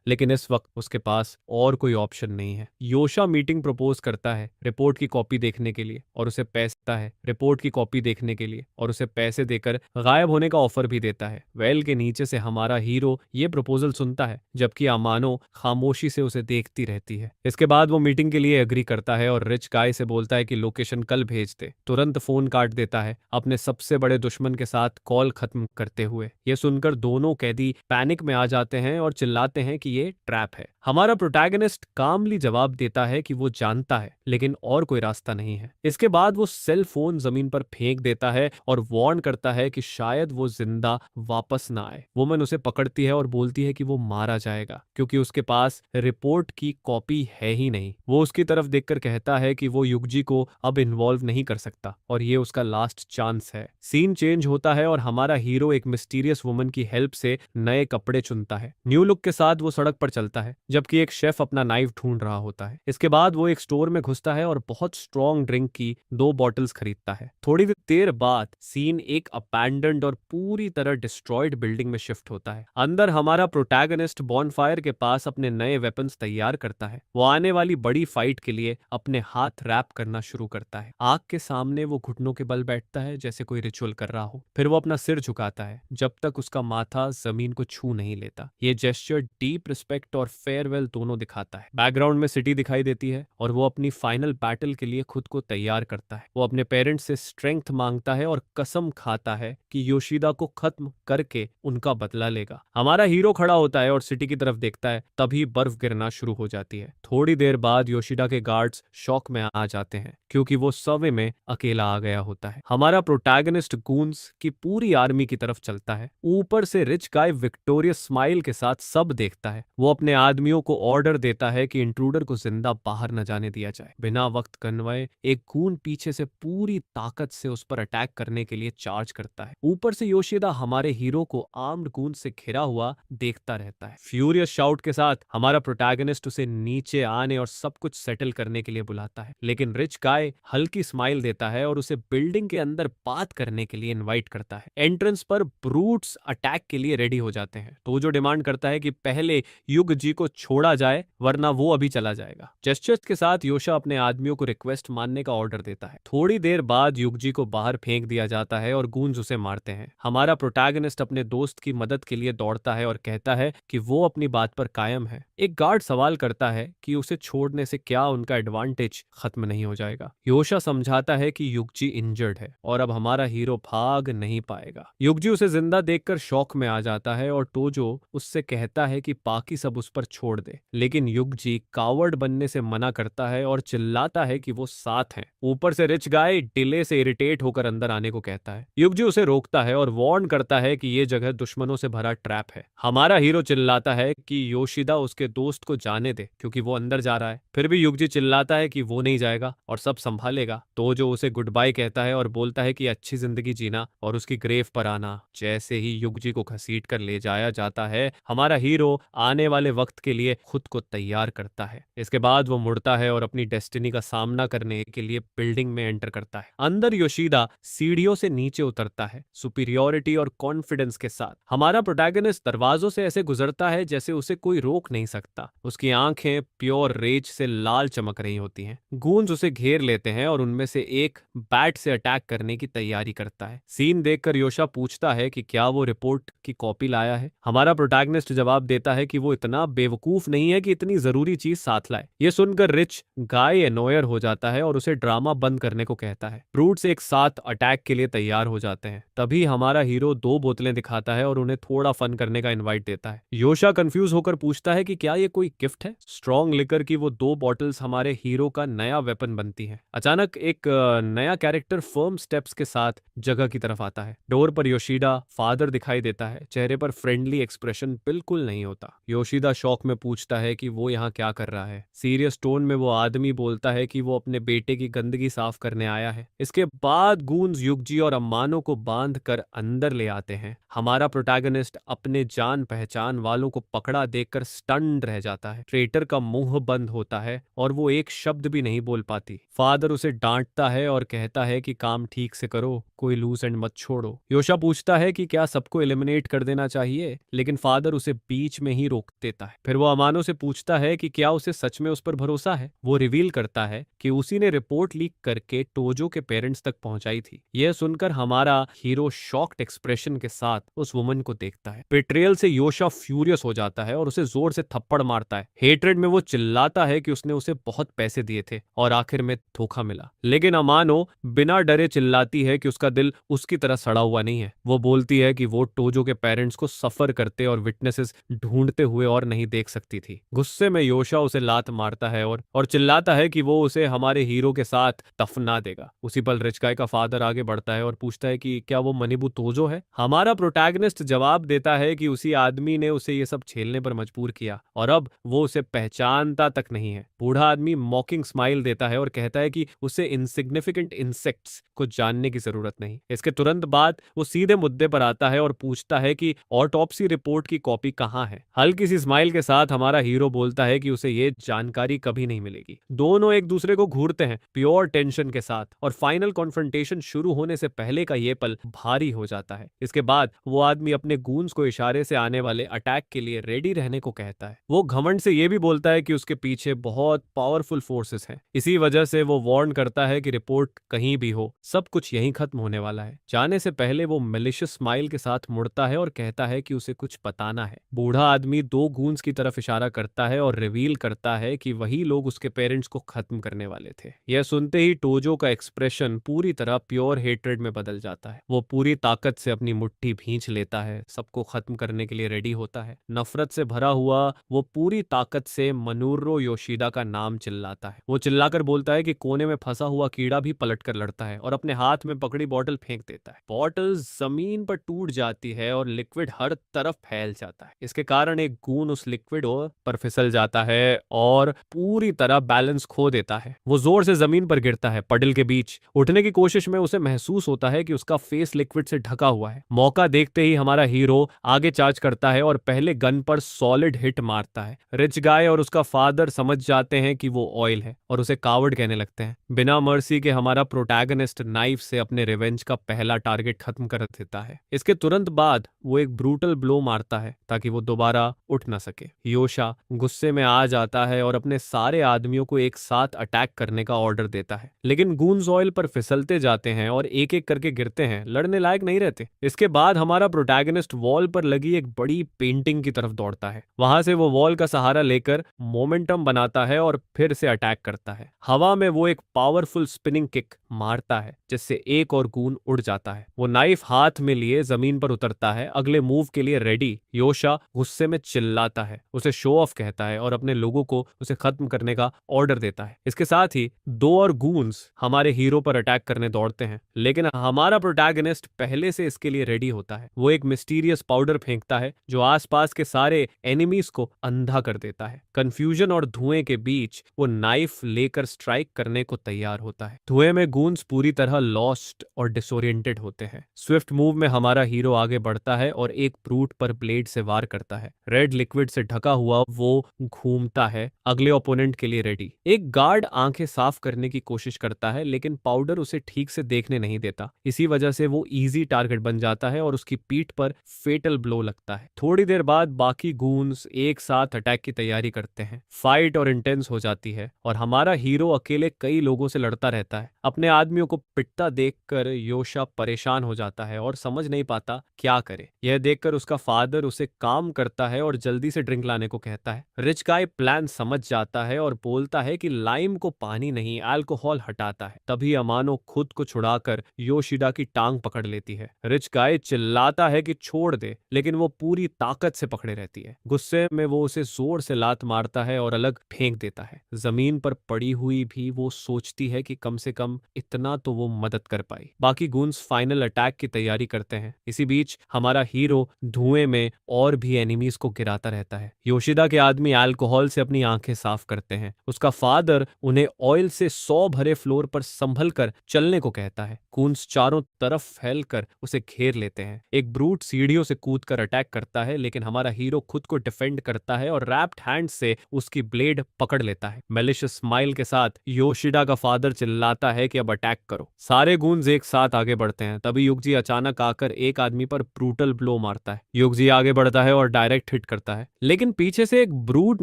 लेकिन इस वक्त उसके पास और कोई ऑप्शन नहीं है। योशा मीटिंग प्रपोज करता है रिपोर्ट की कॉपी देखने के लिए और उसे पैसा है रिपोर्ट की कॉपी देखने के लिए और उसे पैसे देकर गायब होने का ऑफर भी देता है। वेल के नीचे से हमारा हीरो ये प्रपोजल सुनता है जबकि अमानो खामोशी से उसे देखती रहती है। इसके बाद वो मीटिंग के लिए एग्री करता है और रिच गाय से बोलता है कि लोकेशन कल भेज दे। तुरंत फोन काट देता है अपने सबसे बड़े दुश्मन के साथ कॉल खत्म करते हुए। ये सुनकर दोनों कैदी पैनिक में आ जाते हैं और चिल्लाते हैं कि ये ट्रैप है। हमारा प्रोटैगनिस्ट कामली जवाब देता है कि वो जानता है लेकिन और कोई रास्ता नहीं है। इसके बाद वो सेल फोन जमीन पर फेंक देता है और वार्न करता है कि शायद वो जिंदा वापस ना आए। वुमन उसे पकड़ती है और बोलती है कि वो मारा जाएगा क्योंकि उसके पास रिपोर्ट की कॉपी है ही नहीं। वो उसकी तरफ देखकर कहता है कि वो युगजी को अब इन्वॉल्व नहीं कर सकता और ये उसका लास्ट चांस है। सीन चेंज होता है और हमारा हीरो एक मिस्टीरियस वुमन की हेल्प से नए कपड़े चुनता है। न्यू लुक के साथ वो सड़क पर चलता है जबकि एक शेफ अपना नाइफ ढूंढ रहा होता है। इसके बाद वो एक स्टोर में घुसता है और बहुत स्ट्रॉन्ग ड्रिंक की 2 बॉटल्स खरीदता है। थोड़ी देर बाद सीन एक अबैंडन्ड और पूरी तरह डिस्ट्रॉयड बिल्डिंग में शिफ्ट होता है। अंदर हमारा प्रोटैगनिस्ट बॉनफायर के पास अपने नए वेपन्स तैयार करता है। वो आने वाली बड़ी फाइट के लिए अपने हाथ रैप करना शुरू करता है। आग के सामने वो घुटनों के बल बैठता है जैसे कोई रिचुअल कर रहा हो। फिर वो अपना सिर झुकाता है जब तक उसका माथा जमीन को छू नहीं लेता। ये जेस्चर डीप रिस्पेक्ट और फेयरवेल दोनों दिखाता है। बैकग्राउंड में सिटी दिखाई देती है और वो अपनी फाइनल बैटल के लिए खुद को तैयार करता है। वो अपने पेरेंट्स से स्ट्रेंथ मांगता है और कसम खाता है कि योशिदा को खत्म करके उनका बदला लेगा। हमारा हीरो खड़ा होता है और सिटी की तरफ देखता है, तभी बर्फ गिरना शुरू हो जाती है। थोड़ी देर बाद योशिदा के गार्ड्स शॉक में आ जाते हैं क्योंकि वो सर्वे में अकेला आ गया होता है। हमारा प्रोटैगनिस्ट गूंस की पूरी आर्मी की तरफ चलता है। ऊपर से रिच गाय विक्टोरियस स्माइल के साथ सब देखता है। है। वो अपने आदमियों को ऑर्डर देता है कि इंट्रूडर को जिंदा बाहर न जाने दिया जाए। बिना वक्त गंवाए एक गून पीछे से पूरी ताकत से उस पर अटैक करने के लिए चार्ज करता है। ऊपर से योशिदा हमारे हीरो को आर्म्ड गून से घिरा हुआ देखता रहता है। फ्यूरियस शाउट के साथ हमारा प्रोटैगनिस्ट उसे नीचे आने और सब कुछ सेटल करने के लिए बुलाता है, लेकिन रिच गाय हल्की स्माइल देता है और उसे बिल्डिंग के अंदर बात करने के लिए इनवाइट करता है। एंट्रेंस पर ब्रूट्स अटैक के लिए रेडी हो जाते हैं, तो जो डिमांड करता है कि पहले युग जी को छोड़ा जाए वरना वो अभी चला जाएगा। जेस्चर्स के साथ योशा अपने आदमियों को रिक्वेस्ट मानने का ऑर्डर देता है। थोड़ी देर बाद युग जी को बाहर फेंक दिया जाता है और गूंज उसे मारते हैं। हमारा प्रोटैगनिस्ट अपने दोस्त की मदद के लिए दौड़ता है और कहता है कि वो अपनी बात पर कायम है। एक गार्ड सवाल करता है कि उसे छोड़ने से क्या उनका एडवांटेज खत्म नहीं हो जाएगा। योशा समझाता है कि युगजी इंजर्ड है और अब हमारा हीरो भाग नहीं पाएगा। युगजी उसे जिंदा देखकर शौक में आ जाता है और टोजो उससे कहता है कि बाकी सब उस पर छोड़ दे, लेकिन युगजी कावर्ड बनने से मना करता है और चिल्लाता है कि वो साथ हैं। ऊपर से रिच गाय डिले से इरिटेट होकर अंदर आने को कहता है। युगजी उसे रोकता है और वार्न करता है कि ये जगह दुश्मनों से भरा ट्रैप है। हमारा हीरो चिल्लाता है कि योशिदा उसके दोस्त को जाने दे क्योंकि वो अंदर जा रहा है। फिर भी युगजी चिल्लाता है कि वो नहीं जाएगा और सब संभालेगा। तो जो उसे गुड बाय कहता है और बोलता है कि अच्छी जिंदगी जीना और उसकी ग्रेव पर आना। जैसे ही युगजी को घसीट कर ले जाया जाता है, हमारा हीरो आने वाले वक्त के लिए खुद को तैयार करता है। इसके बाद वो मुड़ता है और अपनी डेस्टिनी का सामना करने के लिए बिल्डिंग में एंटर करता है। अंदर योशिदा सीढ़ियों से नीचे उतरता है, सुपीरियोरिटी और कॉन्फिडेंस के साथ। हमारा प्रोटैगनिस्ट दरवाजों से ऐसे गुजरता है जैसे उसे कोई रोक नहीं सकता। उसकी आंखें प्योर रेज से लाल चमक रही होती हैं। गूंज उसे घेर लेते हैं और उनमें से एक बैट से अटैक करने की तैयारी करता है। सीन देखकर योशा पूछता है कि क्या वो रिपोर्ट की कॉपी लाया है। हमारा प्रोटैगनिस्ट जवाब देता है कि वो इतना बेवकूफ नहीं है कि इतनी जरूरी चीज साथ लाए। ये सुनकर रिच गाय एनोयर हो जाता है और उसे ड्रामा बंद करने को कहता है। ब्रूट्स एक साथ अटैक के लिए तैयार हो जाते हैं। तभी हमारा हीरो 2 बोतलें दिखाता है और उन्हें थोड़ा फन करने का इनवाइट देता है। योशा कंफ्यूज होकर पूछता है कि क्या ये कोई गिफ्ट है। स्ट्रॉन्ग लिकर की वो 2 बॉटल्स हमारे हीरो का नया वेपन बनती हैं। अचानक एक नया कैरेक्टर फर्म स्टेप्स के साथ जगह की तरफ आता है। डोर पर योशिदा फादर दिखाई देता है। चेहरे पर फ्रेंडली एक्सप्रेशन बिल्कुल नहीं होता। योशिदा शौक में पूछता है कि वो यहाँ क्या कर रहा है। सीरियस टोन में वो आदमी बोलता है कि वो अपने बेटे की गंदगी साफ करने आया है। इसके बाद गूंज युगजी और अम्मानो को बांध कर अंदर ले आते हैं। हमारा प्रोटैगनिस्ट अपने जान पहचान वालों को पकड़ा देखकर स्टन्ड रह जाता है। ट्रेटर का मुंह बंद होता है और वो एक शब्द भी नहीं बोल पाती। फादर उसे डांटता है और कहता है कि काम ठीक से करो, कोई लूज एंड मत छोड़ो। योशा पूछता है कि क्या सबको एलिमिनेट कर देना चाहिए, लेकिन फादर उसे बीच में ही रोक देता है। फिर वो अमानो से पूछता है कि क्या उसे सच में उस पर भरोसा है। वो रिवील करता है कि उसी ने रिपोर्ट लीक करके टोजो के पेरेंट्स तक पहुंचाई थी। यह सुनकर हमारा हीरो शॉक्ड एक्सप्रेशन के साथ उस वुमन को देखता है। बेट्रेयल से योशा फ्यूरियस हो जाता है और उसे जोर से थप्पड़ मारता है। हेट्रेड में वो चिल्लाता है कि उसने उसे बहुत पैसे दिए थे और आखिर में धोखा मिला। लेकिन अमानो बिना डरे चिल्लाती है कि उसका दिल उसकी तरह सड़ा हुआ नहीं है। वो बोलती है कि वो टोजो के पेरेंट्स को सफर करते और विटनेसेस ढूंढते हुए और नहीं देख सकती थी। गुस्से में योशा उसे लात मारता है और चिल्लाता है कि वो उसे हमारे हीरो के साथ दफना देगा। उसी पल रिच गाय का फादर आगे बढ़ता है और पूछता है कि क्या वो मनिबू तोजो है। हमारा प्रोटैगनिस्ट जवाब देता है कि उसी आदमी ने उसे ये सब झेलने पर मजबूर किया और अब वो उसे पहचानता तक नहीं है। बूढ़ा आदमी मॉकिंग स्माइल देता है और कहता है कि उसे इनसिग्निफिकेंट इंसेक्ट्स को जानने की जरूरत नहीं। इसके तुरंत बाद वो सीधे मुद्दे पर आता है और पूछता है कि ऑटोप्सी रिपोर्ट की कॉपी कहाँ है। हल्की सी स्माइल के साथ हमारा हीरो बोलता है कि उसे ये जानकारी कभी नहीं मिलेगी। दोनों एक दूसरे को घूरते हैं प्योर टेंशन के साथ और फाइनल कॉन्फ्रंटेशन शुरू होने से पहले का ये पल भारी हो जाता है। इसके बाद वो आदमी अपने गूंज को इशारे से आने वाले अटैक के लिए रेडी रहने को कहता है। वो घमंड से ये भी बोलता है कि उसके पीछे बहुत पावरफुल फोर्सेस हैं। इसी वजह से वो वार्न करता है कि रिपोर्ट कहीं भी हो, सब कुछ यहीं खत्म होने वाला है। जाने से पहले वो मेलिशियस स्माइल के साथ मुड़ता है और कहता है कि उसे कुछ बताना है। बूढ़ा आदमी 2 गूंज की तरफ इशारा करता है और रिवील करता है कि वही लोग उसके पेरेंट्स को खत्म करने वाले थे। यह सुनते ही टोजो का एक्सप्रेशन पूरी तरह प्योर हेट्रेड में बदल जाता है। वो पूरी ताकत से अपनी मुट्ठी भींच लेता है, सबको खत्म करने के लिए रेडी होता है। नफरत से भरा हुआ वो पूरी ताकत से मनूरो योशिदा का नाम चिल्लाता है। वो चिल्लाकर बोलता है कि कोने में फंसा हुआ कीड़ा भी पलटकर लड़ता है और अपने हाथ में पकड़ी बॉटल फेंक देता है। बॉटल जमीन पर टूट जाती है और लिक्विड हर तरफ फैल जाता है। इसके कारण एक गून उस लिक्विड पर फिसल जाता है और पूरी तरह बैलेंस खो देता है। वो जोर से जमीन पर गिरता है। पडल के बीच उठने की कोशिश में उसे महसूस होता है कि उसका फेस लिक्विड से ढका हुआ है। मौका देखते ही हमारा हीरो आगे चार्ज करता है और पहले गन पर सॉलिड हिट मारता है। रिच गाय और उसका फादर समझ जाते हैं कि वो ऑयल है और उसे कावर्ड कहने लगते हैं। बिना मर्सी के हमारा प्रोटैगनिस्ट नाइफ से अपने रिवेंज का पहला टारगेट खत्म कर देता है। इसके तुरंत बाद वो एक ब्रूटल ब्लो मारता है ताकि वो दोबारा उठ ना सके। योशा गुस्से में आ जाता है और अपने सारे आदमियों को एक साथ अटैक करने का ऑर्डर देता है, लेकिन गूंज ऑयल पर फिसलते जाते हैं और एक एक करके गिरते हैं, लड़ने लायक नहीं रहते। इसके बाद हमारा प्रोटैगनिस्ट वॉल पर लगी एक बड़ी पेंटिंग की तरफ दौड़ता है। वहां से वो वॉल का सहारा लेकर मोमेंटम बनाता है और फिर से अटैक करता है। हवा में वो एक पावरफुल स्पिनिंग किक मारता है जिससे एक और गून उड़ जाता है। वो नाइफ हाथ में लिए जमीन पर उतरता है, अगले मूव के लिए रेडी। योशा गुस्से में चिल्लाता है, उसे शो ऑफ कहता है और अपने लोगों को उसे खत्म करने का ऑर्डर देता है। इसके साथ ही दो और गून्स हमारे हीरो पर अटैक करने दौड़ते हैं, लेकिन हमारा प्रोटैगनिस्ट पहले से इसके लिए रेडी होता है। वो एक मिस्टीरियस पाउडर फेंकता है जो आसपास के सारे एनिमीज को अंधा कर देता है। कंफ्यूजन और धुएं के बीच वो नाइफ लेकर स्ट्राइक करने को तैयार होता है। धुएं में गूंस पूरी तरह लॉस्ट और डिसोरिएंटेड होते हैं। स्विफ्ट मूव में हमारा हीरो आगे बढ़ता है और एक ब्रूट पर ब्लेड से वार करता है। रेड लिक्विड से ढका हुआ वो घूमता है, अगले ओपोनेंट के लिए रेडी। एक गार्ड आंखें साफ करने की कोशिश करता है, लेकिन पाउडर उसे ठीक से देखने नहीं देता। इसी वजह से वो इजी टारगेट बन जाता है और उसकी पीठ पर फेटल ब्लो लगता है। थोड़ी देर बाद बाकी गूंस एक साथ अटैक की तैयारी करते हैं। फाइट और इंटेंस हो जाती है और हमारा हीरो अकेले कई लोगों से लड़ता रहता है। अपने आदमियों को पिटता देखकर योशा परेशान हो जाता है और समझ नहीं पाता क्या करे। यह देखकर उसका फादर उसे काम करता है और जल्दी से ड्रिंक लाने को कहता है। रिच गाय प्लान समझ जाता है और बोलता है कि लाइम को पानी नहीं अल्कोहल हटाता है। तभी अमानो खुद को छुड़ाकर योशिदा की टांग पकड़ लेती है। रिच गाय चिल्लाता है कि छोड़ दे, लेकिन वो पूरी ताकत से पकड़े रहती है। गुस्से में वो उसे जोर से लात मारता है और अलग फेंक देता है। जमीन पर पड़ी हुई भी वो सोचती है कि कम से कम इतना तो वो मदद कर पाई। बाकी गूंस फाइनल अटैक की तैयारी करते हैं। इसी बीच हमारा हीरो धुएं में और भी एनिमीज को गिराता रहता है। योशिदा के आदमी अल्कोहल से अपनी आंखें साफ करते हैं। उसका फादर उन्हें ऑयल से 100 भरे फ्लोर पर संभल कर चलने को कहता है। गूंस चारों तरफ फैलकर उसे घेर लेते हैं। एक ब्रूट सीढ़ियों से कूदकर अटैक करता है, लेकिन हमारा हीरो खुद को डिफेंड करता है और रैप्ड हैंड से उसकी ब्लेड पकड़ लेता है। मेलिशियस स्माइल के साथ योशिदा का फादर चिल्लाता है कि अब अटैक करो। सारे गूंज एक साथ आगे बढ़ते हैं। तभी युगजी अचानक आकर एक आदमी पर ब्रूटल ब्लो मारता है। युगजी आगे बढ़ता है और डायरेक्ट हिट करता है, लेकिन पीछे से एक ब्रूट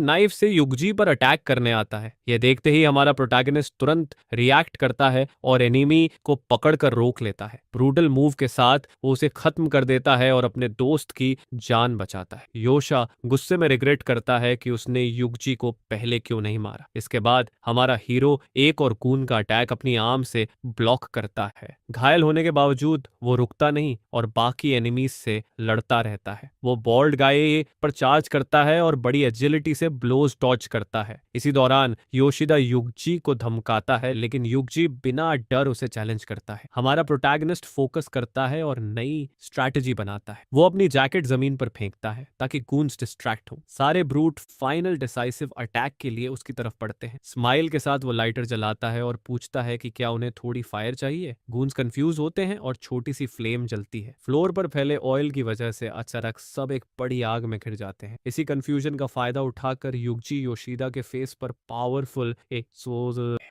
नाइफ से युगजी पर अटैक करने आता है। यह देखते ही हमारा प्रोटैगनिस्ट तुरंत रिएक्ट करता है और एनिमी को पकड़कर रोक लेता है। ब्रूटल मूव के साथ वो उसे खत्म कर देता है और अपने दोस्त की जान बचाता है। योशा गुस्से में रिग्रेट करता है कि उसने युगजी को पहले क्यों नहीं मारा। इसके बाद हमारा हीरो एक और गून का अटैक अपनी आर्म से ब्लॉक करता है। घायल होने के बावजूद वो रुकता नहीं और बाकी एनिमीज से लड़ता रहता है। वो बॉल्ड गाय पर चार्ज करता है और बड़ी एजिलिटी से ब्लोज डॉज करता है। इसी दौरान योशिदा युगजी को धमकाता है, लेकिन युगजी बिना डर उसे चैलेंज करता है। हमारा प्रोटैगनिस्ट फोकस करता है और नई स्ट्रैटेजी बनाता है। वो अपनी जैकेट जमीन पर फेंकता है ताकि गूंस डिस्ट्रैक्ट हो। सारे ब्रूट फाइनल डिसाइसिव अटैक के लिए उसकी तरफ पड़ते हैं। स्माइल के साथ वो लाइटर जलाता है और पूछता है कि क्या उन्हें थोड़ी फायर चाहिए। गूंस कंफ्यूज होते हैं और छोटी सी फ्लेम जलती है। फ्लोर पर फैले ऑयल की वजह से अचानक सब एक बड़ी आग में घिर जाते हैं। इसी कंफ्यूजन का फायदा उठाकर युगजी योशिदा के फेस पर पावरफुल एक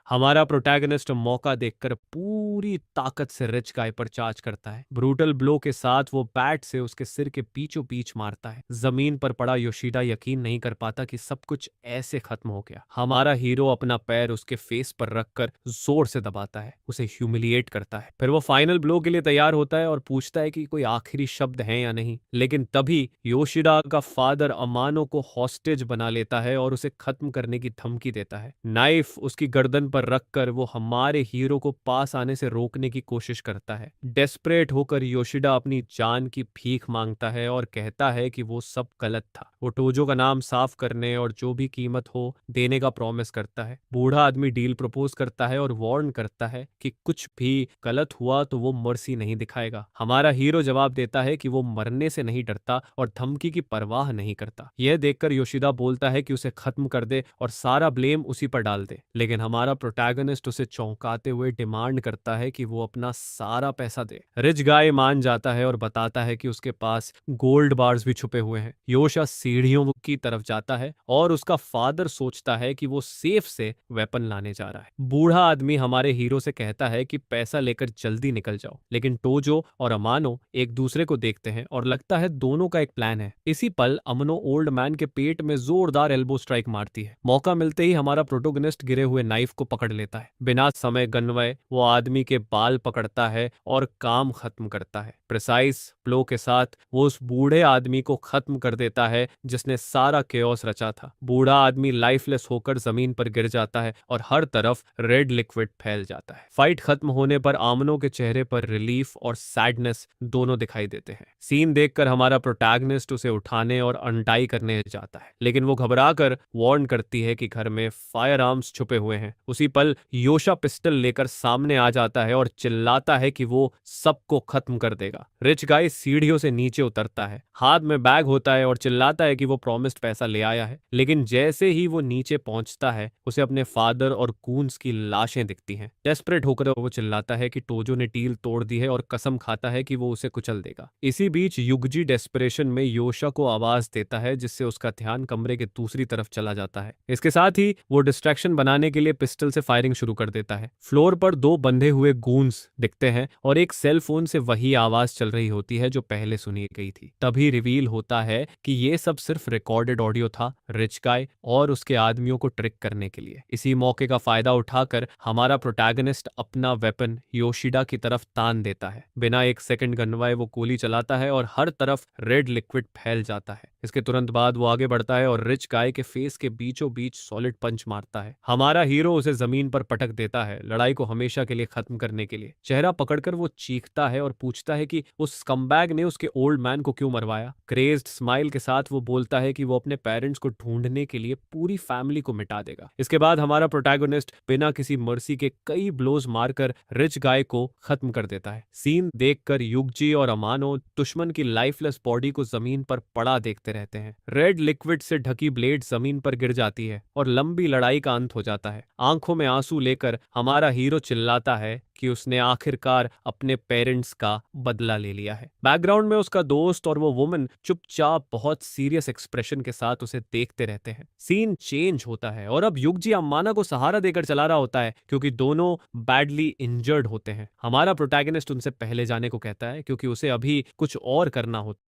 हमारा प्रोटैगनिस्ट मौका देखकर पूरी ताकत से रिच गाय पर चार्ज करता है। ब्रूटल ब्लो के साथ वो बैट से उसके सिर के बीचों बीच मारता है। जमीन पर पड़ा योशिदा यकीन नहीं कर पाता कि सब कुछ ऐसे खत्म हो गया। हमारा हीरो अपना पैर उसके फेस पर रखकर जोर से दबाता है, उसे ह्यूमिलिएट करता है। फिर वो फाइनल ब्लो के लिए तैयार होता है और पूछता है कि कोई आखिरी शब्द है या नहीं, लेकिन तभी योशिदा का फादर अमानो को हॉस्टेज बना लेता है और उसे खत्म करने की धमकी देता है। नाइफ उसकी गर्दन पर पर रखकर वो हमारे हीरो को पास आने से रोकने की कोशिश करता है। डेस्परेट होकर योशिडा अपनी जान की भीख मांगता है और कहता है कि वो सब गलत था। वो टोजो का नाम साफ करने और जो भी कीमत हो देने का प्रॉमिस करता है। बूढ़ा आदमी डील प्रपोज करता है और वार्न करता है कि कुछ भी गलत हुआ तो वो मर्सी नहीं दिखाएगा। हमारा हीरो जवाब देता है कि वो मरने से नहीं डरता और धमकी की परवाह नहीं करता। यह देखकर योशिदा बोलता है कि उसे खत्म कर दे और सारा ब्लेम उसी पर डाल दे, लेकिन हमारा प्रोटैगनिस्ट उसे चौंकाते हुए डिमांड करता है कि वो अपना सारा पैसा दे। रिच गाय मान जाता है और बताता है कि उसके पास गोल्ड बार्स भी छुपे हुए हैं। योशा सीढ़ियों की तरफ जाता है और उसका फादर सोचता है कि वो सेफ से वेपन लाने जा रहा है। बूढ़ा आदमी हमारे हीरो से कहता है कि पैसा लेकर जल्दी निकल जाओ, लेकिन टोजो और अमानो एक दूसरे को देखते हैं और लगता है दोनों का एक प्लान है। इसी पल अमनो ओल्ड मैन के पेट में जोरदार एल्बो स्ट्राइक मारती है। मौका मिलते ही हमारा प्रोटोगनिस्ट गिरे हुए नाइफ को पकड़ लेता है। बिना समय गनवाए वो आदमी के बाल पकड़ता है और काम खत्म करता है। प्रिसाइज फ्लो के साथ वो उस बूढ़े आदमी को खत्म कर देता है जिसने सारा केओस रचा था। बूढ़ा आदमी लाइफलेस होकर जमीन पर गिर जाता है और हर तरफ रेड लिक्विड फैल जाता है। फाइट खत्म होने पर आमनो के चेहरे पर रिलीफ और सैडनेस दोनों दिखाई देते हैं। सीन देखकर हमारा प्रोटैगनिस्ट उसे उठाने और अनटाई करने जाता है, लेकिन वो घबराकर वार्न करती है कि घर में फायर आर्म्स छुपे हुए हैं। उसी पल योशा पिस्टल लेकर सामने आ जाता है और चिल्लाता है कि वो सबको खत्म कर देगा। रिच गाय सीढ़ियों से नीचे उतरता है, हाथ में बैग होता है और चिल्लाता है कि वो प्रॉमिस्ड पैसा ले आया है, लेकिन जैसे ही वो नीचे पहुंचता है उसे अपने फादर और कून्स की लाशें दिखती हैं। डेस्परेट होकर वो चिल्लाता है कि टोजो ने डील तोड़ दी है और कसम खाता है कि वो उसे कुचल देगा। इसी बीच युगजी डेस्परेशन में योशा को आवाज देता है, जिससे उसका ध्यान कमरे के दूसरी तरफ चला जाता है। इसके साथ ही वो डिस्ट्रैक्शन बनाने के लिए पिस्टल से फायरिंग शुरू कर देता है। फ्लोर पर दो बंधे हुए गूंस दिखते हैं और एक सेल फोन से वही आवाज चल रही होती है जो पहले सुनी गई थी। तभी रिवील होता है कि ये सब सिर्फ रिकॉर्डेड ऑडियो था, रिच गाय और उसके आदमियों को ट्रिक करने के लिए। इसी मौके का फायदा उठाकर हमारा प्रोटैगनिस्ट अपना वेपन योशिडा की तरफ तान देता है। बिना एक सेकंड गनवाए वो गोली चलाता है और हर तरफ रेड लिक्विड फैल जाता है। इसके तुरंत बाद वो आगे बढ़ता है और रिच गाय के फेस के बीचों बीच सॉलिड पंच मारता है। हमारा हीरो उसे जमीन पर पटक देता है, लड़ाई को हमेशा के लिए खत्म करने के लिए। चेहरा पकड़कर वो चीखता है और पूछता है कि उस स्कमबैग ने उसके ओल्ड मैन को क्यों मरवाया। क्रेज्ड स्माइल के साथ वो बोलता है कि वो अपने पेरेंट्स को ढूंढने के लिए पूरी फैमिली को मिटा देगा। इसके बाद हमारा प्रोटैगनिस्ट बिना किसी मर्सी के कई ब्लोज मारकर रिच गाय को खत्म कर देता है। सीन देखकर युगजी और अमानो दुश्मन की लाइफलेस बॉडी को जमीन पर पड़ा देखते रहते हैं। रेड लिक्विड से ढकी ब्लेड जमीन पर गिर जाती है और लंबी लड़ाई का अंत हो जाता है। आंखों में आंसू लेकर हमारा हीरो चिल्लाता है कि उसने आखिरकार अपने पेरेंट्स का बदला ले लिया है। बैकग्राउंड में उसका दोस्त और वो वुमन चुपचाप बहुत सीरियस एक्सप्रेशन के साथ उसे देखते रहते हैं। सीन चेंज होता है और अब युगजी अम्माना को सहारा देकर चला रहा होता है, क्योंकि दोनों बैडली इंजर्ड होते हैं। हमारा प्रोटैगनिस्ट उनसे पहले जाने को कहता है क्योंकि उसे अभी कुछ और करना होता है।